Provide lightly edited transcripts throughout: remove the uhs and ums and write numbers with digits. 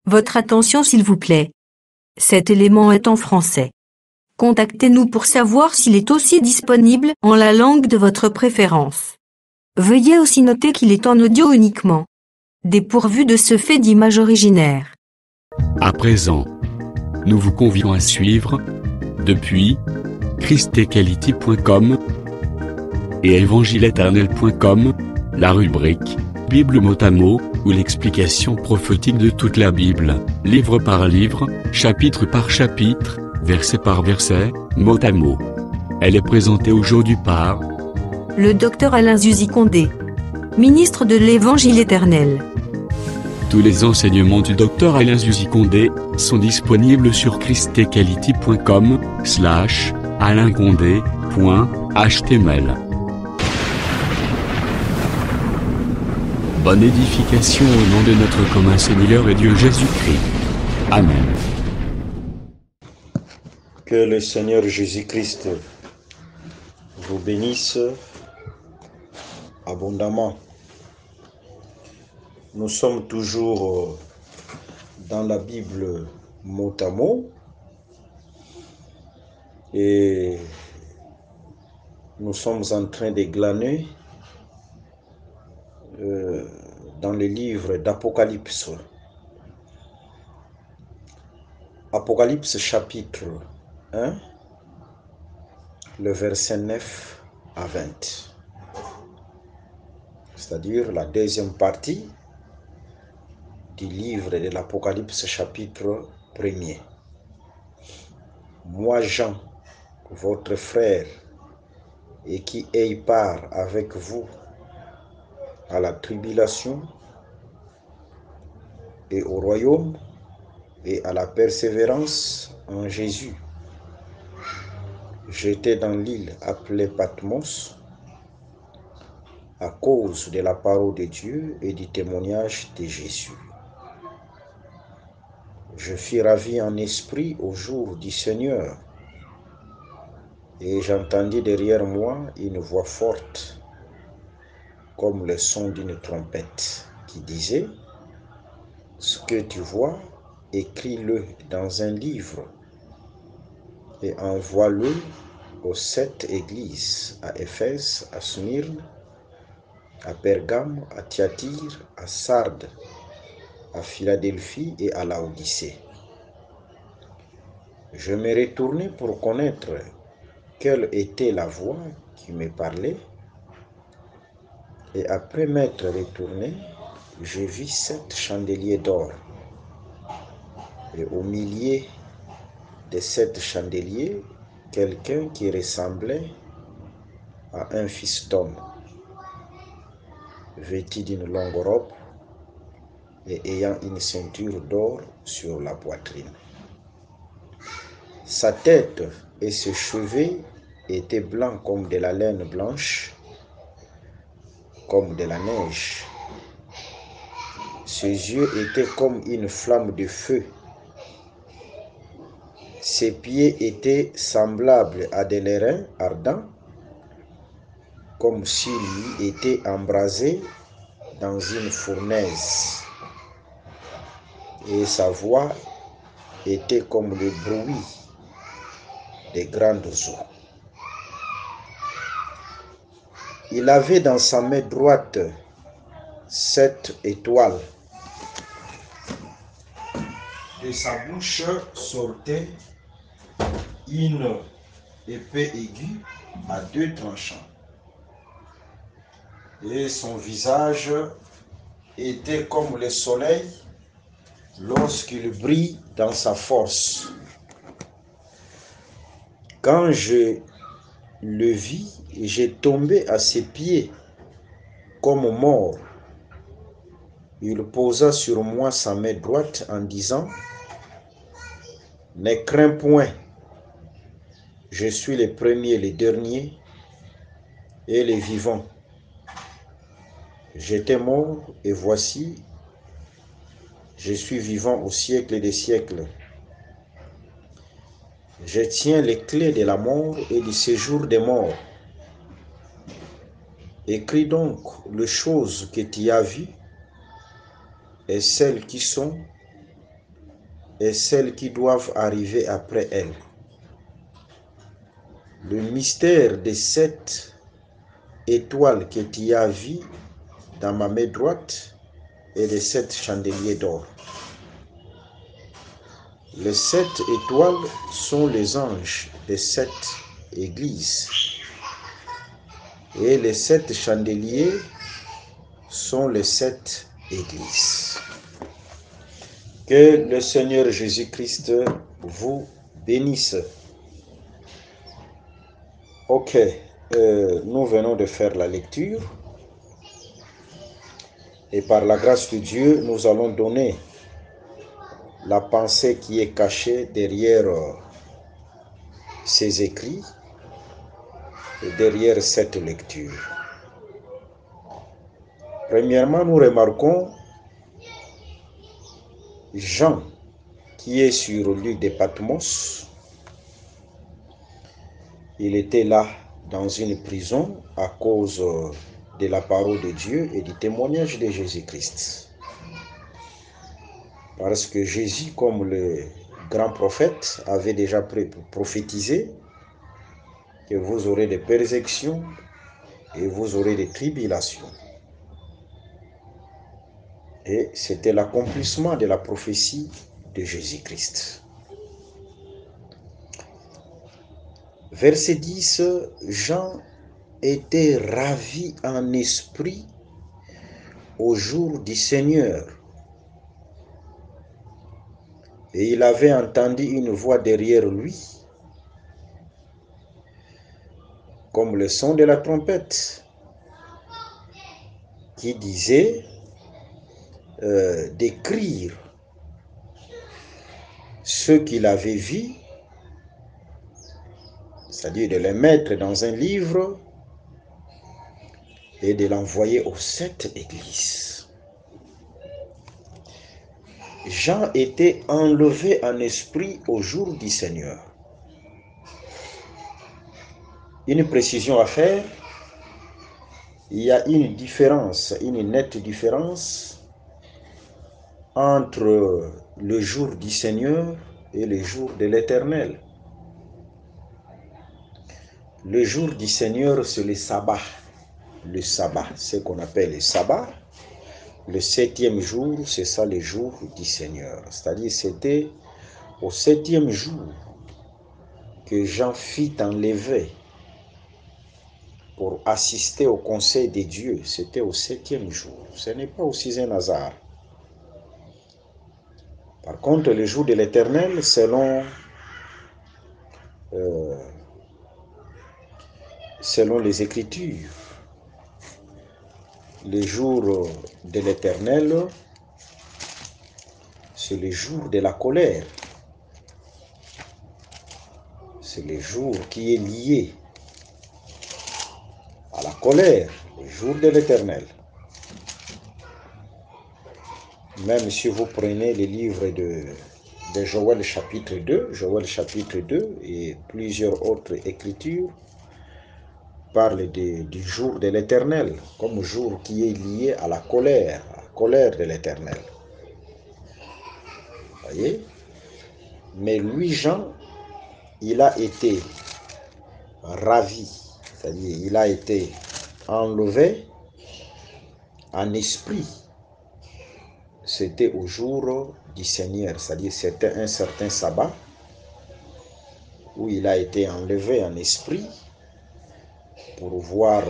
Votre attention s'il vous plaît. Cet élément est en français. Contactez-nous pour savoir s'il est aussi disponible en la langue de votre préférence. Veuillez aussi noter qu'il est en audio uniquement, dépourvu de ce fait d'image originaire. À présent, nous vous convions à suivre, depuis christequality.com et évangile-éternel.com, la rubrique Bible mot à mot, ou l'explication prophétique de toute la Bible, livre par livre, chapitre par chapitre, verset par verset, mot à mot. Elle est présentée aujourd'hui par le Dr Alain Zuzi Condé, ministre de l'Évangile éternel. Tous les enseignements du Dr Alain Zuzi Condé sont disponibles sur christequality.com/alaincondé.html. Bonne édification au nom de notre commun Seigneur et Dieu Jésus-Christ. Amen. Que le Seigneur Jésus-Christ vous bénisse abondamment. Nous sommes toujours dans la Bible mot à mot et nous sommes en train de glaner dans le livre d'Apocalypse. Apocalypse chapitre 1, le verset 9 à 20. C'est-à-dire la deuxième partie du livre de l'Apocalypse chapitre 1er. Moi, Jean, votre frère, et qui ai part avec vous à la tribulation et au royaume et à la persévérance en Jésus. J'étais dans l'île appelée Patmos à cause de la parole de Dieu et du témoignage de Jésus. Je fus ravi en esprit au jour du Seigneur, et j'entendis derrière moi une voix forte, comme le son d'une trompette, qui disait: ce que tu vois, écris-le dans un livre et envoie-le aux 7 églises, à Éphèse, à Smyrne, à Pergame, à Thyatire, à Sardes, à Philadelphie et à Laodicée. Je me retournai pour connaître quelle était la voix qui me parlait, et après m'être retourné, je vis 7 chandeliers d'or, et au milieu de 7 chandeliers, quelqu'un qui ressemblait à un fils d'homme, vêtu d'une longue robe et ayant une ceinture d'or sur la poitrine. Sa tête et ses cheveux étaient blancs comme de la laine blanche, comme de la neige. Ses yeux étaient comme une flamme de feu. Ses pieds étaient semblables à des lérins ardents, comme s'il lui était embrasé dans une fournaise. Et sa voix était comme le bruit des grandes eaux. Il avait dans sa main droite 7 étoiles. De sa bouche sortait une épée aiguë à 2 tranchants. Et son visage était comme le soleil lorsqu'il brille dans sa force. Quand je le vis, j'ai tombé à ses pieds comme mort. Il posa sur moi sa main droite en disant: ne crains point, je suis le premier, le dernier et le vivant. J'étais mort et voici, je suis vivant au siècle des siècles. Je tiens les clés de la mort et du séjour des morts. Écris donc les choses que tu as vues et celles qui sont et celles qui doivent arriver après elles. Le mystère des 7 étoiles que tu as vues dans ma main droite et les 7 chandeliers d'or. Les 7 étoiles sont les anges des 7 églises et les 7 chandeliers sont les 7 églises. Que le Seigneur Jésus-Christ vous bénisse. Ok, nous venons de faire la lecture et par la grâce de Dieu, nous allons donner la pensée qui est cachée derrière ces écrits et derrière cette lecture. Premièrement, nous remarquons Jean qui est sur l'île de Patmos. Il était là dans une prison à cause de la parole de Dieu et du témoignage de Jésus-Christ. Parce que Jésus, comme le grand prophète, avait déjà prophétisé que vous aurez des persécutions et vous aurez des tribulations. Et c'était l'accomplissement de la prophétie de Jésus-Christ. Verset 10, Jean était ravi en esprit au jour du Seigneur. Et il avait entendu une voix derrière lui, comme le son de la trompette, qui disait d'écrire ce qu'il avait vu, c'est-à-dire de les mettre dans un livre et de l'envoyer aux 7 églises. Jean était enlevé en esprit au jour du Seigneur. Une précision à faire, il y a une différence, une nette différence entre le jour du Seigneur et le jour de l'Éternel. Le jour du Seigneur, c'est le sabbat. Le sabbat, ce qu'on appelle le sabbat. Le 7e jour, c'est ça le jour du Seigneur. C'est-à-dire, c'était au 7e jour que Jean fit enlever pour assister au conseil de Dieu. C'était au 7e jour. Ce n'est pas aussi un hasard. Par contre, le jour de l'Éternel, selon les Écritures, le jour de l'Éternel, c'est le jour de la colère. C'est le jour qui est lié à la colère, le jour de l'Éternel. Même si vous prenez les livres de Joël chapitre 2 et plusieurs autres écritures, parlent du jour de l'Éternel, comme jour qui est lié à la colère de l'Éternel. Voyez? Mais lui, Jean, il a été ravi, c'est-à-dire il a été enlevé en esprit. C'était au jour du Seigneur, c'est-à-dire c'était un certain sabbat où il a été enlevé en esprit pour voir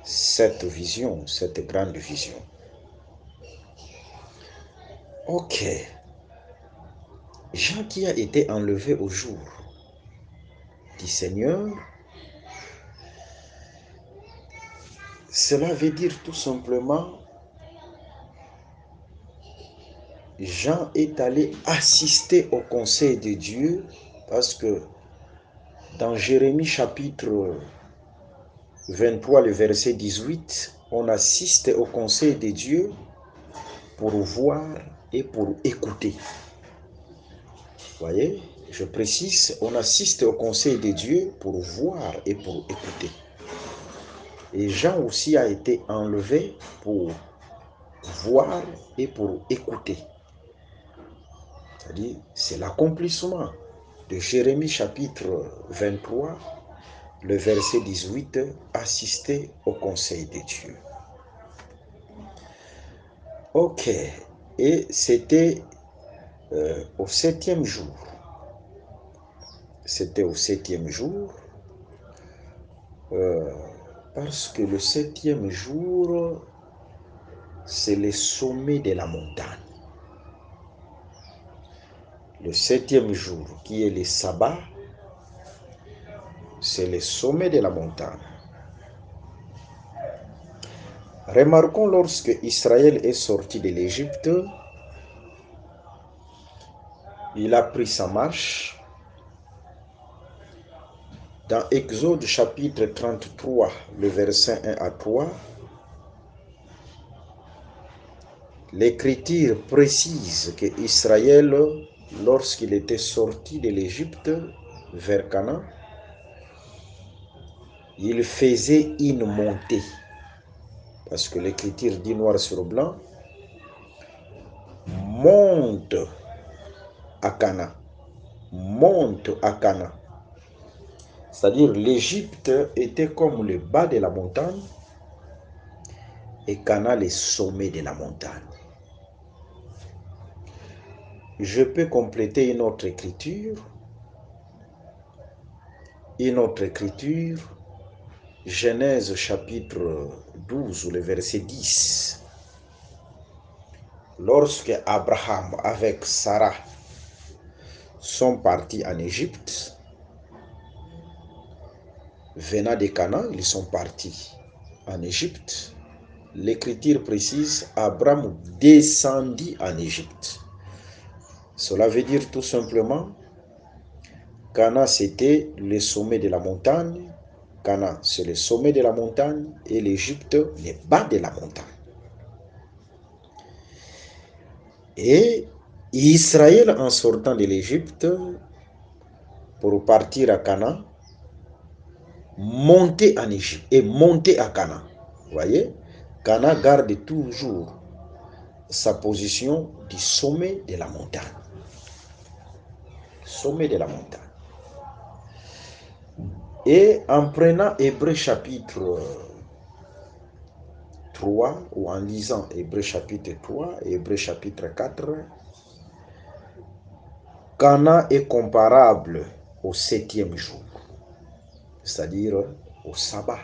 cette vision, cette grande vision. Ok. Jean qui a été enlevé au jour du Seigneur, cela veut dire tout simplement, Jean est allé assister au conseil de Dieu parce que dans Jérémie chapitre 23, le verset 18, on assiste au conseil de Dieu pour voir et pour écouter. Voyez, je précise, on assiste au conseil de Dieu pour voir et pour écouter. Et Jean aussi a été enlevé pour voir et pour écouter. C'est-à-dire, c'est l'accomplissement de Jérémie chapitre 23, le verset 18, assister au conseil de Dieu. Ok, et c'était au 7e jour. C'était au 7e jour, parce que le 7e jour, c'est le sommet de la montagne. Le 7e jour, qui est le sabbat, c'est le sommet de la montagne. Remarquons, lorsque Israël est sorti de l'Égypte, il a pris sa marche. Dans Exode chapitre 33, le verset 1 à 3, l'Écriture précise que Israël, lorsqu'il était sorti de l'Égypte vers Canaan, il faisait une montée. Parce que l'Écriture dit noir sur blanc, monte à Canaan. Monte à Canaan. C'est-à-dire l'Égypte était comme le bas de la montagne et Canaan le sommet de la montagne. Je peux compléter une autre écriture, Genèse chapitre 12, le verset 10. Lorsque Abraham avec Sarah sont partis en Égypte, venant de Canaan, ils sont partis en Égypte. L'Écriture précise, Abraham descendit en Égypte. Cela veut dire tout simplement, Canaan c'était le sommet de la montagne, Canaan c'est le sommet de la montagne et l'Égypte le bas de la montagne. Et Israël, en sortant de l'Égypte pour partir à Canaan, monter en Égypte et monter à Canaan. Vous voyez, Canaan garde toujours sa position du sommet de la montagne. Sommet de la montagne. Et en prenant Hébreux chapitre 3, ou en lisant Hébreux chapitre 3 et Hébreux chapitre 4, Canaan est comparable au 7e jour, c'est-à-dire au sabbat.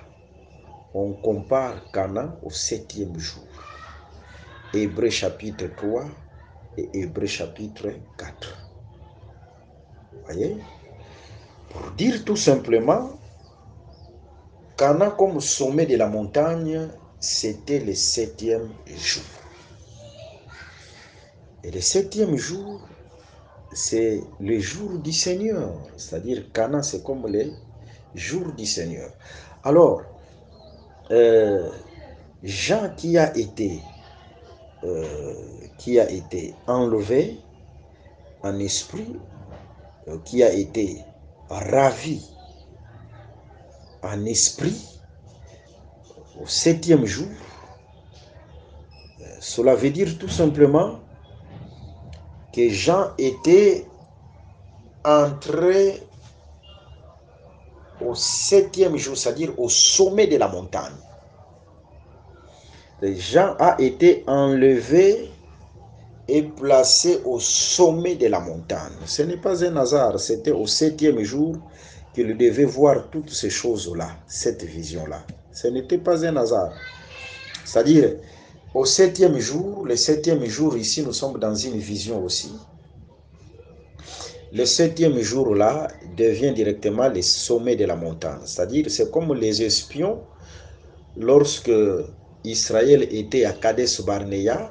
On compare Canaan au 7e jour. Hébreux chapitre 3 et Hébreux chapitre 4. Vous voyez? Pour dire tout simplement, Canaan comme sommet de la montagne, c'était le 7e jour. Et le 7e jour, c'est le jour du Seigneur. C'est-à-dire Canaan, c'est comme le jour du Seigneur. Alors, Jean qui a été enlevé en esprit, qui a été ravi en esprit au 7e jour, cela veut dire tout simplement que Jean était entré au 7e jour, c'est-à-dire au sommet de la montagne. Jean a été enlevé et placé au sommet de la montagne. Ce n'est pas un hasard, c'était au 7e jour qu'il devait voir toutes ces choses-là, cette vision-là. Ce n'était pas un hasard. C'est-à-dire, au 7e jour, le 7e jour, ici, nous sommes dans une vision aussi. Le 7e jour-là devient directement le sommet de la montagne. C'est-à-dire, c'est comme les espions, lorsque Israël était à Kadesh Barnea,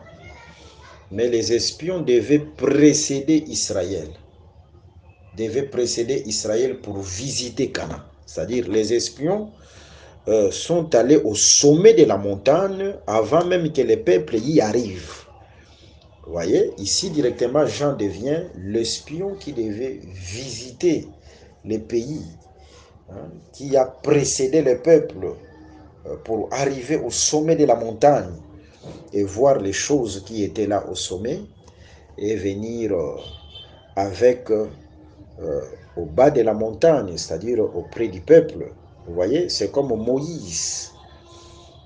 mais les espions devaient précéder Israël. Pour visiter Canaan. C'est-à-dire, les espions sont allés au sommet de la montagne avant même que les peuples y arrivent. Vous voyez, ici directement, Jean devient l'espion qui devait visiter les pays, qui a précédé le peuple pour arriver au sommet de la montagne et voir les choses qui étaient là au sommet et venir avec au bas de la montagne, c'est-à-dire auprès du peuple. Vous voyez, c'est comme Moïse.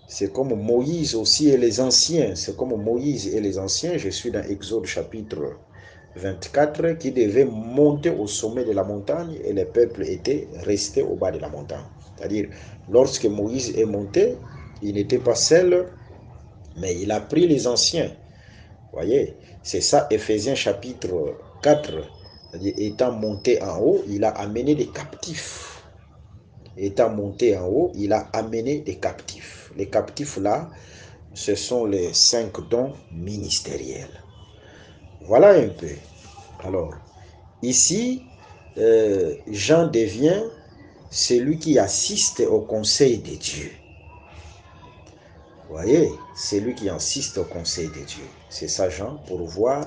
C'est comme Moïse aussi et les anciens. C'est comme Moïse et les anciens. Je suis dans Exode chapitre 24 qui devaient monter au sommet de la montagne et le peuple était resté au bas de la montagne. C'est-à-dire, lorsque Moïse est monté, il n'était pas seul, mais il a pris les anciens. Vous voyez, c'est ça, Éphésiens chapitre 4. C'est-à-dire, étant monté en haut, il a amené des captifs. Étant monté en haut, il a amené des captifs. Les captifs là, ce sont les 5 dons ministériels. Voilà un peu. Alors, ici, Jean devient celui qui assiste au conseil de Dieu. Vous voyez, c'est lui qui assiste au conseil de Dieu. C'est ça, Jean, pour voir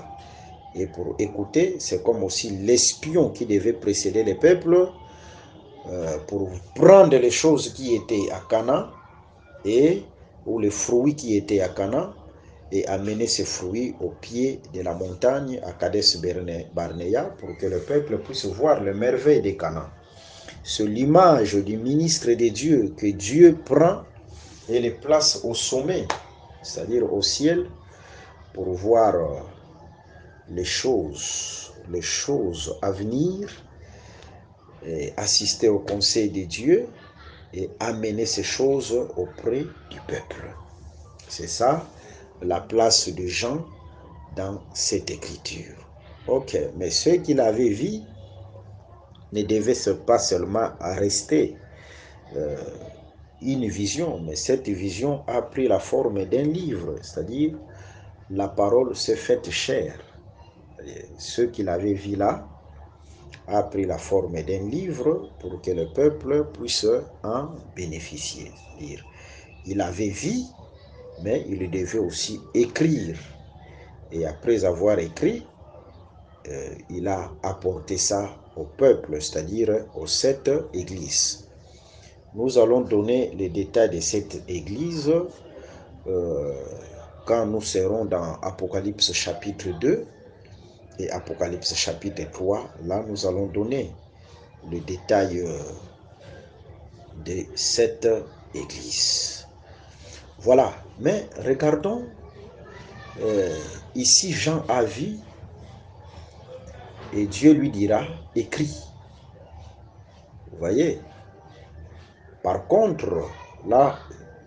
et pour écouter. C'est comme aussi l'espion qui devait précéder les peuples pour prendre les choses qui étaient à Canaan ou les fruits qui étaient à Canaan et amener ces fruits au pied de la montagne à Kadesh Barnea pour que le peuple puisse voir les merveilles de Canaan. C'est l'image du ministre de Dieu que Dieu prend et les place au sommet, c'est-à-dire au ciel, pour voir les choses à venir, et assister au conseil de Dieu et amener ces choses auprès du peuple. C'est ça la place de Jean dans cette écriture. Ok, mais ce qu'il avait vu ne devait pas seulement rester une vision, mais cette vision a pris la forme d'un livre, c'est-à-dire la parole s'est faite chair. Ce qu'il avait vu là a pris la forme d'un livre pour que le peuple puisse en bénéficier. C'est-à-dire, il avait vu, mais il devait aussi écrire. Et après avoir écrit, il a apporté ça au peuple, c'est-à-dire aux 7 églises. Nous allons donner les détails de cette église quand nous serons dans Apocalypse chapitre 2 et Apocalypse chapitre 3. Là, nous allons donner le détail de cette église. Voilà, mais regardons, ici Jean a vu et Dieu lui dira, écris. Vous voyez? Par contre, là,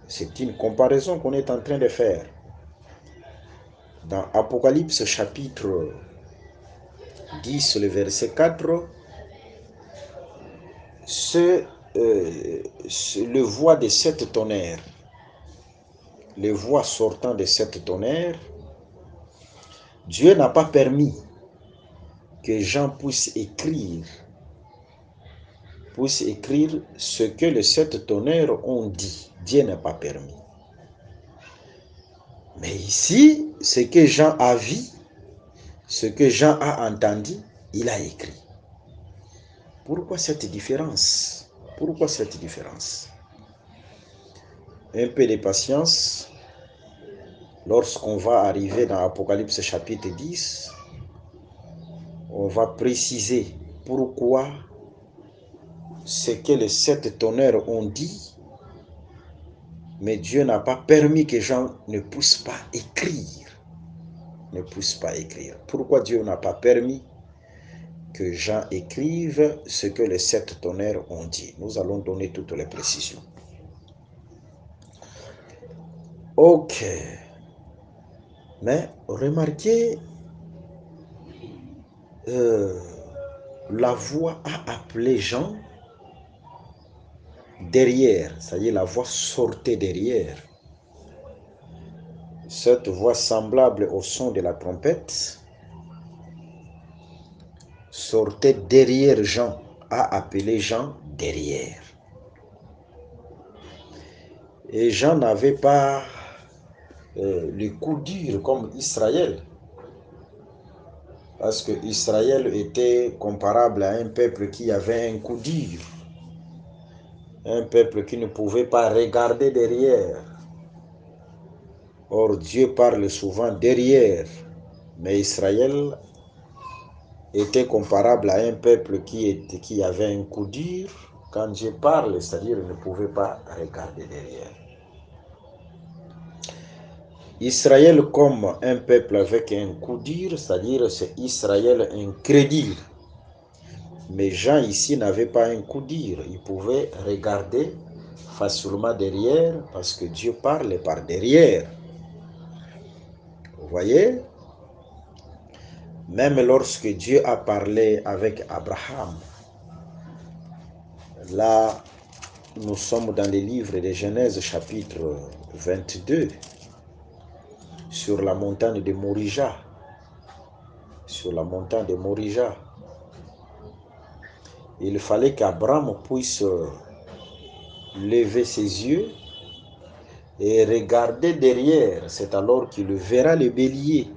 c'est une comparaison qu'on est en train de faire. Dans Apocalypse chapitre 10, le verset 4, le voix de 7 tonnerres, les voix sortant de 7 tonnerres, Dieu n'a pas permis que Jean puisse écrire ce que les 7 tonnerres ont dit. Dieu n'a pas permis. Mais ici, ce que Jean a vu, ce que Jean a entendu, il a écrit. Pourquoi cette différence? Pourquoi cette différence? Un peu de patience. Lorsqu'on va arriver dans Apocalypse chapitre 10, on va préciser pourquoi ce que les 7 tonnerres ont dit, mais Dieu n'a pas permis que Jean ne puisse pas écrire. Ne puisse pas écrire. Pourquoi Dieu n'a pas permis que Jean écrive ce que les 7 tonnerres ont dit? Nous allons donner toutes les précisions. Ok. Mais remarquez, la voix a appelé Jean derrière, c'est-à-dire la voix sortait derrière. Cette voix semblable au son de la trompette sortait derrière Jean, a appelé Jean derrière. Et Jean n'avait pas le coup dur comme Israël, parce que Israël était comparable à un peuple qui avait un coup dur, un peuple qui ne pouvait pas regarder derrière. Or, Dieu parle souvent derrière, mais Israël était comparable à un peuple qui avait un coup dur. Quand Dieu parle, c'est-à-dire ne pouvait pas regarder derrière. Israël comme un peuple avec un coup dur, c'est-à-dire c'est Israël incrédule. Mais Jean ici n'avait pas un coup dur. Il pouvait regarder facilement derrière parce que Dieu parle par derrière. Vous voyez? Même lorsque Dieu a parlé avec Abraham, là, nous sommes dans les livres de Genèse chapitre 22, sur la montagne de Morija. Sur la montagne de Morija. Il fallait qu'Abraham puisse lever ses yeux et regarder derrière. C'est alors qu'il verra le bélier.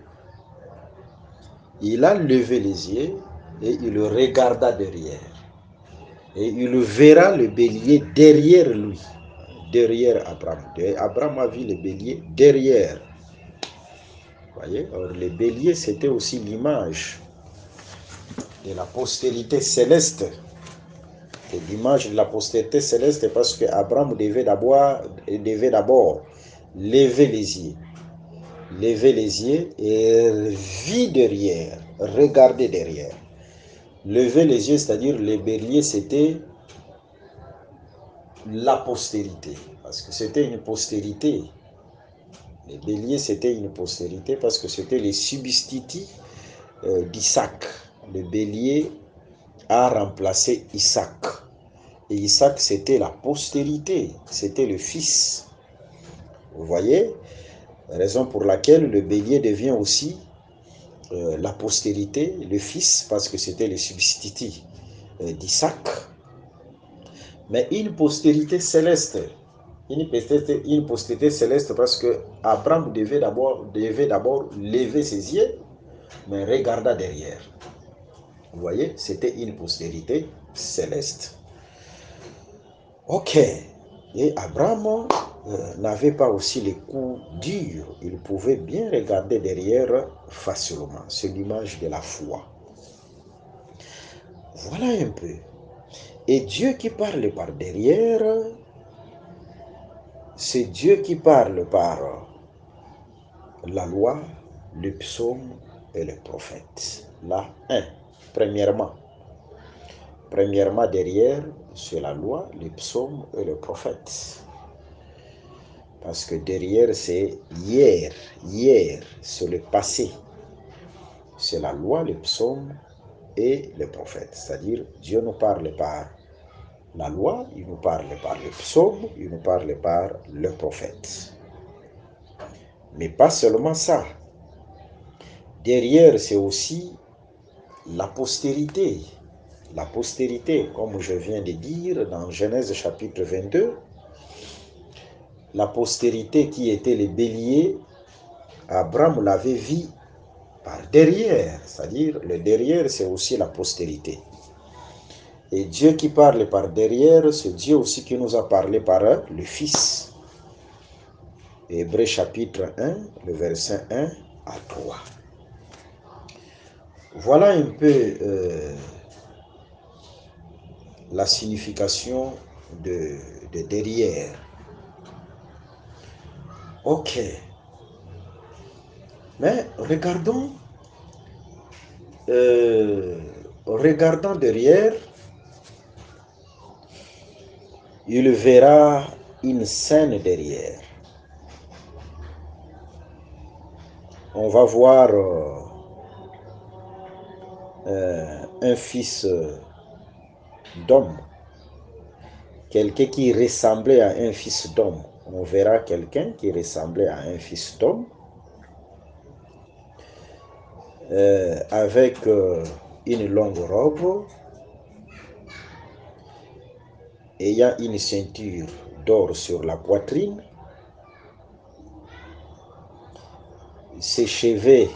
Il a levé les yeux et il regarda derrière. Et il verra le bélier derrière lui. Derrière Abraham. Abraham a vu le bélier derrière. Vous voyez? Or, le bélier, c'était aussi l'image de la postérité céleste. Et l'image de la postérité céleste parce que Abraham devait d'abord lever les yeux. Lever les yeux et vit derrière, regarder derrière. Lever les yeux, c'est-à-dire le bélier, c'était la postérité. Parce que c'était une postérité. Le bélier, c'était une postérité parce que c'était le substitut d'Isaac. Le bélier a remplacé Isaac. Et Isaac, c'était la postérité, c'était le fils. Vous voyez? Raison pour laquelle le bélier devient aussi la postérité, le fils, parce que c'était le substitut d'Isaac. Mais une postérité céleste, une postérité céleste parce que Abraham devait d'abord lever ses yeux, mais regarda derrière. Vous voyez? C'était une postérité céleste. Ok. Et Abraham n'avait pas aussi les coups durs. Il pouvait bien regarder derrière facilement. C'est l'image de la foi. Voilà un peu. Et Dieu qui parle par derrière, c'est Dieu qui parle par la loi, le psaume et le prophète. Là, premièrement. Premièrement, derrière, c'est la loi, le psaume et le prophète. Parce que derrière, c'est hier, c'est le passé. C'est la loi, le psaume et le prophète. C'est-à-dire, Dieu nous parle par la loi, il nous parle par le psaume, il nous parle par le prophète. Mais pas seulement ça. Derrière, c'est aussi la postérité. La postérité, comme je viens de dire dans Genèse chapitre 22, la postérité qui était le bélier, Abraham l'avait vu par derrière. C'est-à-dire, le derrière, c'est aussi la postérité. Et Dieu qui parle par derrière, c'est Dieu aussi qui nous a parlé par le Fils. Hébreux chapitre 1, le verset 1 à 3. Voilà un peu la signification de derrière. Ok. Mais regardons derrière, il verra une scène derrière. On va voir un fils d'homme, quelqu'un qui ressemblait à un fils d'homme. On verra quelqu'un qui ressemblait à un fils d'homme avec une longue robe, ayant une ceinture d'or sur la poitrine. Ses cheveux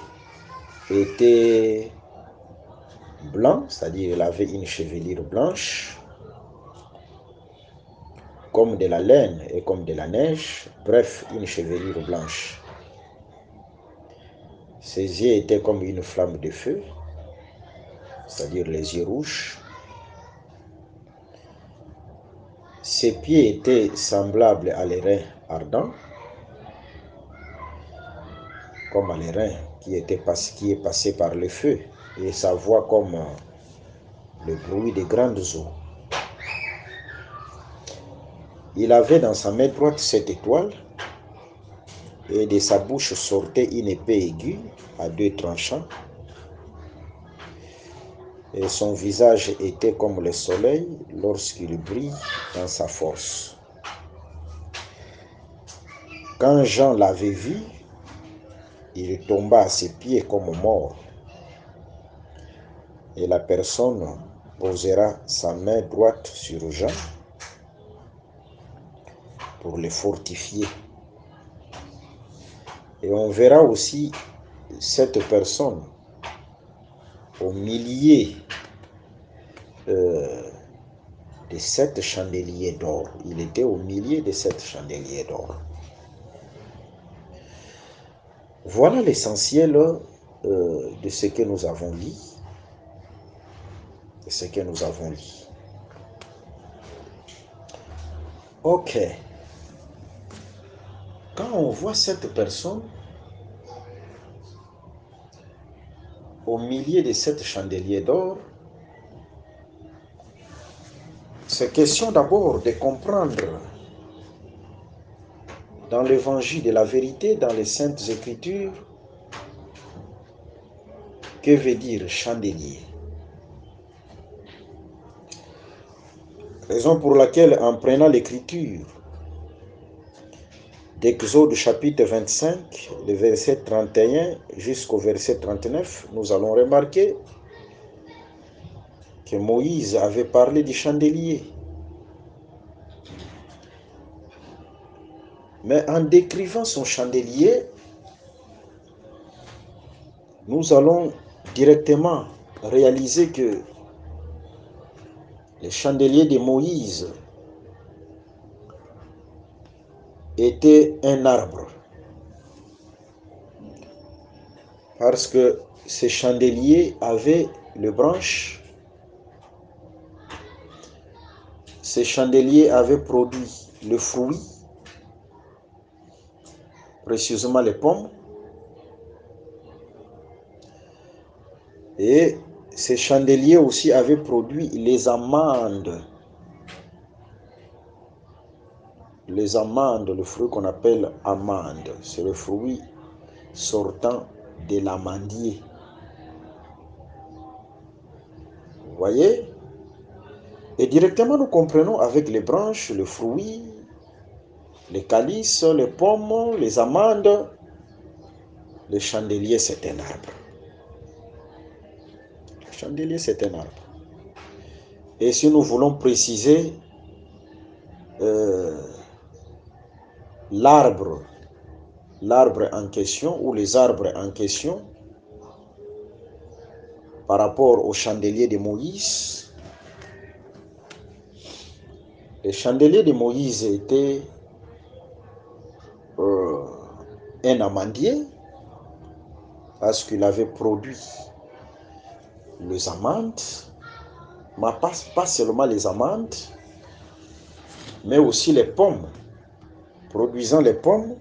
étaient blancs, c'est-à-dire il avait une chevelure blanche, comme de la laine et comme de la neige, bref, une chevelure blanche. Ses yeux étaient comme une flamme de feu. c'est-à-dire les yeux rouges. Ses pieds étaient semblables à l'airain ardent, comme à l'airain qui est passé par le feu, et sa voix comme le bruit des grandes eaux. Il avait dans sa main droite 7 étoiles, et de sa bouche sortait une épée aiguë à 2 tranchants, et son visage était comme le soleil lorsqu'il brille dans sa force. Quand Jean l'avait vu, il tomba à ses pieds comme mort, et la personne posera sa main droite sur Jean pour le fortifier. Et on verra aussi cette personne au milieu de 7 chandeliers d'or. Il était au milieu de 7 chandeliers d'or. Voilà l'essentiel de ce que nous avons lu. De ce que nous avons lu. Ok. Quand on voit cette personne au milieu de 7 chandeliers d'or, c'est question d'abord de comprendre dans l'évangile de la vérité, dans les Saintes Écritures, que veut dire chandelier. Raison pour laquelle, en prenant l'écriture d'Exode chapitre 25, le verset 31 jusqu'au verset 39, nous allons remarquer que Moïse avait parlé du chandelier. Mais en décrivant son chandelier, nous allons directement réaliser que le chandelier de Moïse était un arbre. Parce que ce chandelier avait les branches. Ce chandelier avait produit le fruit, précisément les pommes. Et ce chandelier aussi avait produit les amandes. Les amandes, le fruit qu'on appelle amande, c'est le fruit sortant de l'amandier. Vous voyez? Et directement nous comprenons avec les branches, le fruit, les calices, les pommes, les amandes. Le chandelier, c'est un arbre. Le chandelier, c'est un arbre. Et si nous voulons préciser l'arbre en question ou les arbres en question par rapport au chandelier de Moïse, le chandelier de Moïse était un amandier parce qu'il avait produit les amandes, mais pas seulement les amandes, mais aussi les pommes. Produisant les pommes,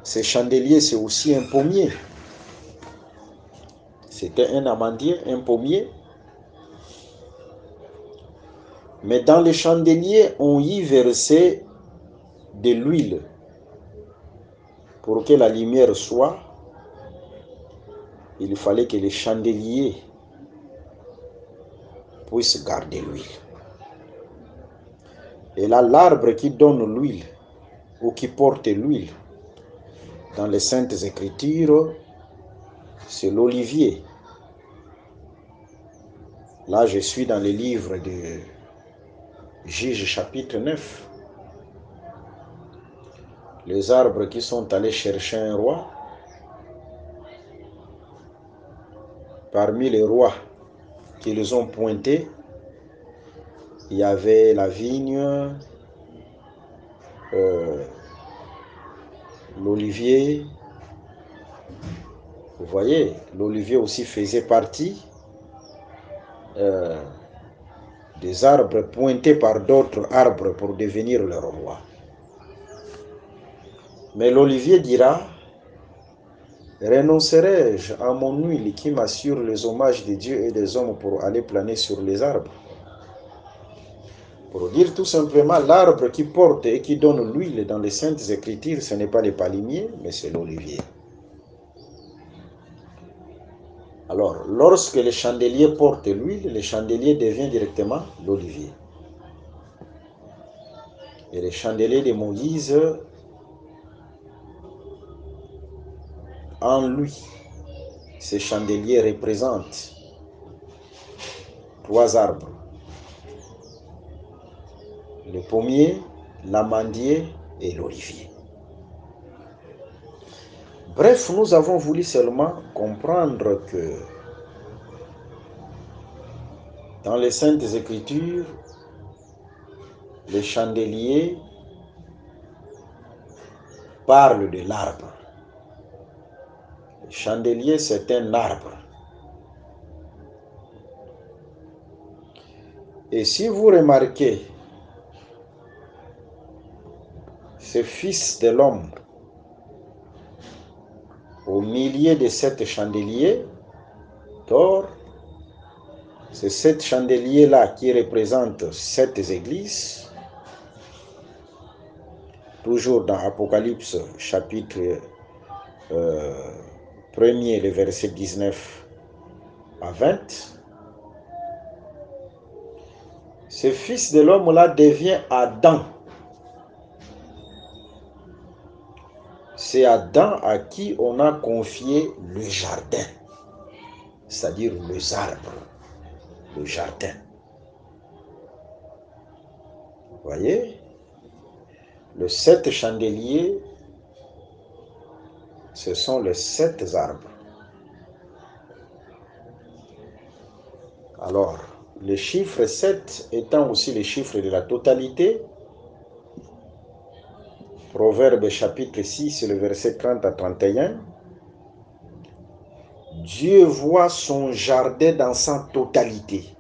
ce chandelier, c'est aussi un pommier. C'était un amandier, un pommier. Mais dans le chandelier, on y versait de l'huile. Pour que la lumière soit, il fallait que le chandelier puisse garder l'huile. Et là, l'arbre qui donne l'huile, ou qui porte l'huile, dans les Saintes Écritures, c'est l'olivier. Là, je suis dans le livre de Juges chapitre 9. Les arbres qui sont allés chercher un roi, parmi les rois qu'ils ont pointés, il y avait la vigne, l'olivier, Vous voyez, l'olivier aussi faisait partie des arbres pointés par d'autres arbres pour devenir leur roi. Mais l'olivier dira, renoncerai-je à mon huile qui m'assure les hommages de Dieu et des hommes pour aller planer sur les arbres? Pour dire tout simplement, l'arbre qui porte et qui donne l'huile dans les Saintes Écritures, ce n'est pas les palmiers, mais c'est l'olivier. Alors, lorsque le chandelier porte l'huile, le chandelier devient directement l'olivier. Et le chandelier de Moïse, en lui, ce chandelier représente 3 arbres. Le pommier, l'amandier et l'olivier. Bref, nous avons voulu seulement comprendre que dans les Saintes Écritures, le chandelier parle de l'arbre. Le chandelier, c'est un arbre. Et si vous remarquez, ce Fils de l'homme, au milieu de 7 chandeliers d'or, c'est 7 chandeliers-là qui représentent 7 églises. Toujours dans Apocalypse, chapitre 1er, le verset 19 à 20. Ce Fils de l'homme-là devient Adam. C'est Adam à qui on a confié le jardin, c'est-à-dire les arbres, le jardin. Vous voyez, les 7 chandeliers, ce sont les 7 arbres. Alors, le chiffre 7 étant aussi le chiffre de la totalité, Proverbe chapitre 6, le verset 30 à 31, Dieu voit son jardin dans sa totalité.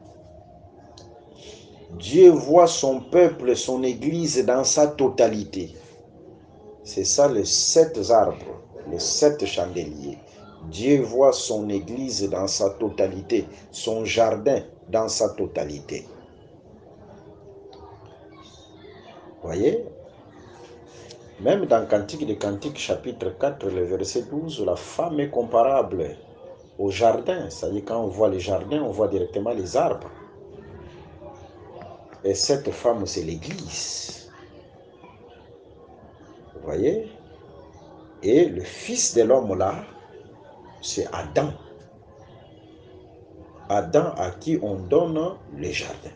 Dieu voit son peuple, son église dans sa totalité. C'est ça les 7 arbres, les 7 chandeliers. Dieu voit son église dans sa totalité, son jardin dans sa totalité. Voyez? Même dans Cantique des Cantiques, chapitre 4, le verset 12, la femme est comparable au jardin. C'est-à-dire quand on voit les jardins, on voit directement les arbres. Et cette femme, c'est l'Église. Vous voyez? Et le Fils de l'homme là, c'est Adam. Adam à qui on donne les jardins.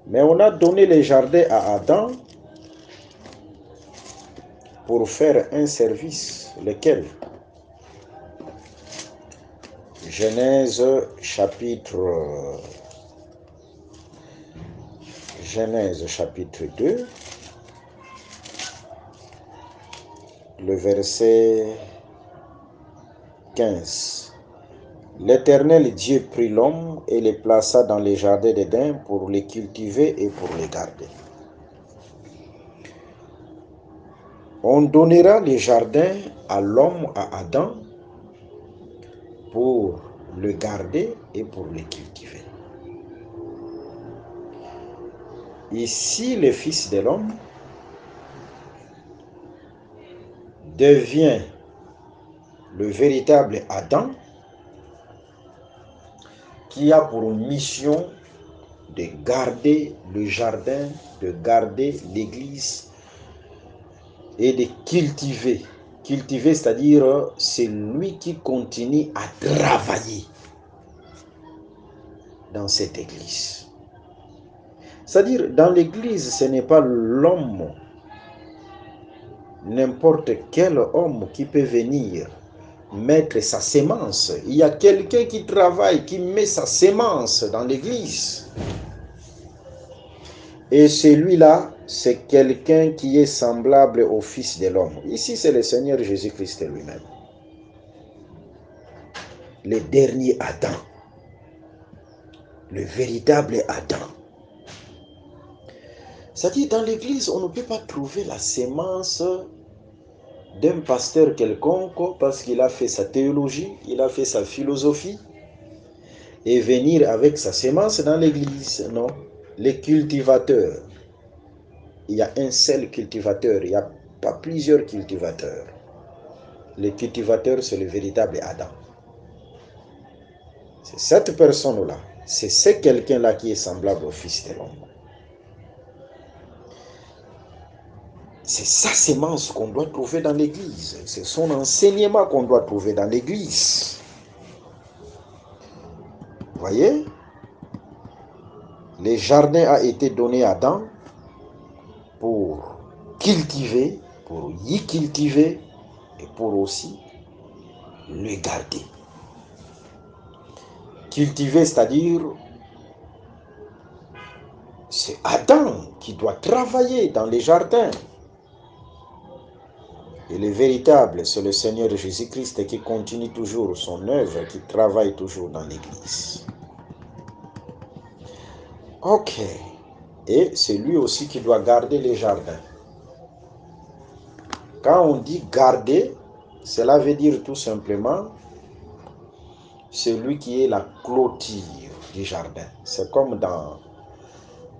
Mais on a donné les jardins à Adam pour faire un service, lequel? Genèse chapitre 2, le verset 15. L'Éternel Dieu prit l'homme et le plaça dans les jardins d'Éden pour les cultiver et pour les garder. On donnera les jardins à l'homme, à Adam, pour le garder et pour le cultiver. Ici, le Fils de l'homme devient le véritable Adam qui a pour mission de garder le jardin, de garder l'église et de cultiver. Cultiver, c'est-à-dire c'est lui qui continue à travailler dans cette église. C'est-à-dire dans l'église, ce n'est pas l'homme, n'importe quel homme qui peut venir mettre sa sémence. Il y a quelqu'un qui travaille, qui met sa sémence dans l'église. Et celui-là, c'est quelqu'un qui est semblable au Fils de l'homme. Ici, c'est le Seigneur Jésus-Christ lui-même. le dernier Adam, le véritable Adam. C'est-à-dire, dans l'église, on ne peut pas trouver la sémence d'un pasteur quelconque parce qu'il a fait sa théologie, il a fait sa philosophie, et venir avec sa sémence dans l'église. Non. Les cultivateurs, il y a un seul cultivateur, il n'y a pas plusieurs cultivateurs. Le cultivateur, c'est le véritable Adam. C'est cette personne-là, c'est ce quelqu'un-là qui est semblable au Fils de l'homme. C'est sa sémence qu'on doit trouver dans l'église. C'est son enseignement qu'on doit trouver dans l'église. Vous voyez? Le jardin a été donné à Adam pour cultiver, pour y cultiver et pour aussi le garder. Cultiver, c'est-à-dire, c'est Adam qui doit travailler dans les jardins. Et le véritable, c'est le Seigneur Jésus-Christ qui continue toujours son œuvre, qui travaille toujours dans l'église. Ok. Et c'est lui aussi qui doit garder les jardins. Quand on dit garder, cela veut dire tout simplement celui qui est la clôture du jardin. C'est comme dans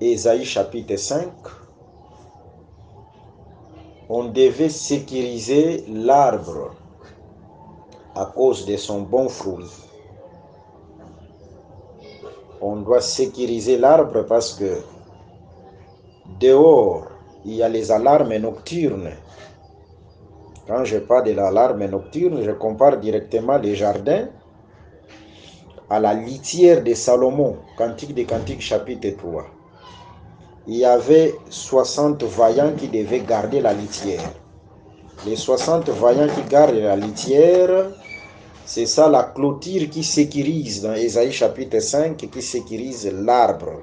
Ésaïe chapitre 5, on devait sécuriser l'arbre à cause de son bon fruit. On doit sécuriser l'arbre parce que dehors, il y a les alarmes nocturnes. Quand je parle de l'alarme nocturne, je compare directement les jardins à la litière de Salomon, Cantique des Cantiques chapitre 3. Il y avait 60 vaillants qui devaient garder la litière. Les 60 vaillants qui gardent la litière, c'est ça la clôture qui sécurise dans Ésaïe chapitre 5, qui sécurise l'arbre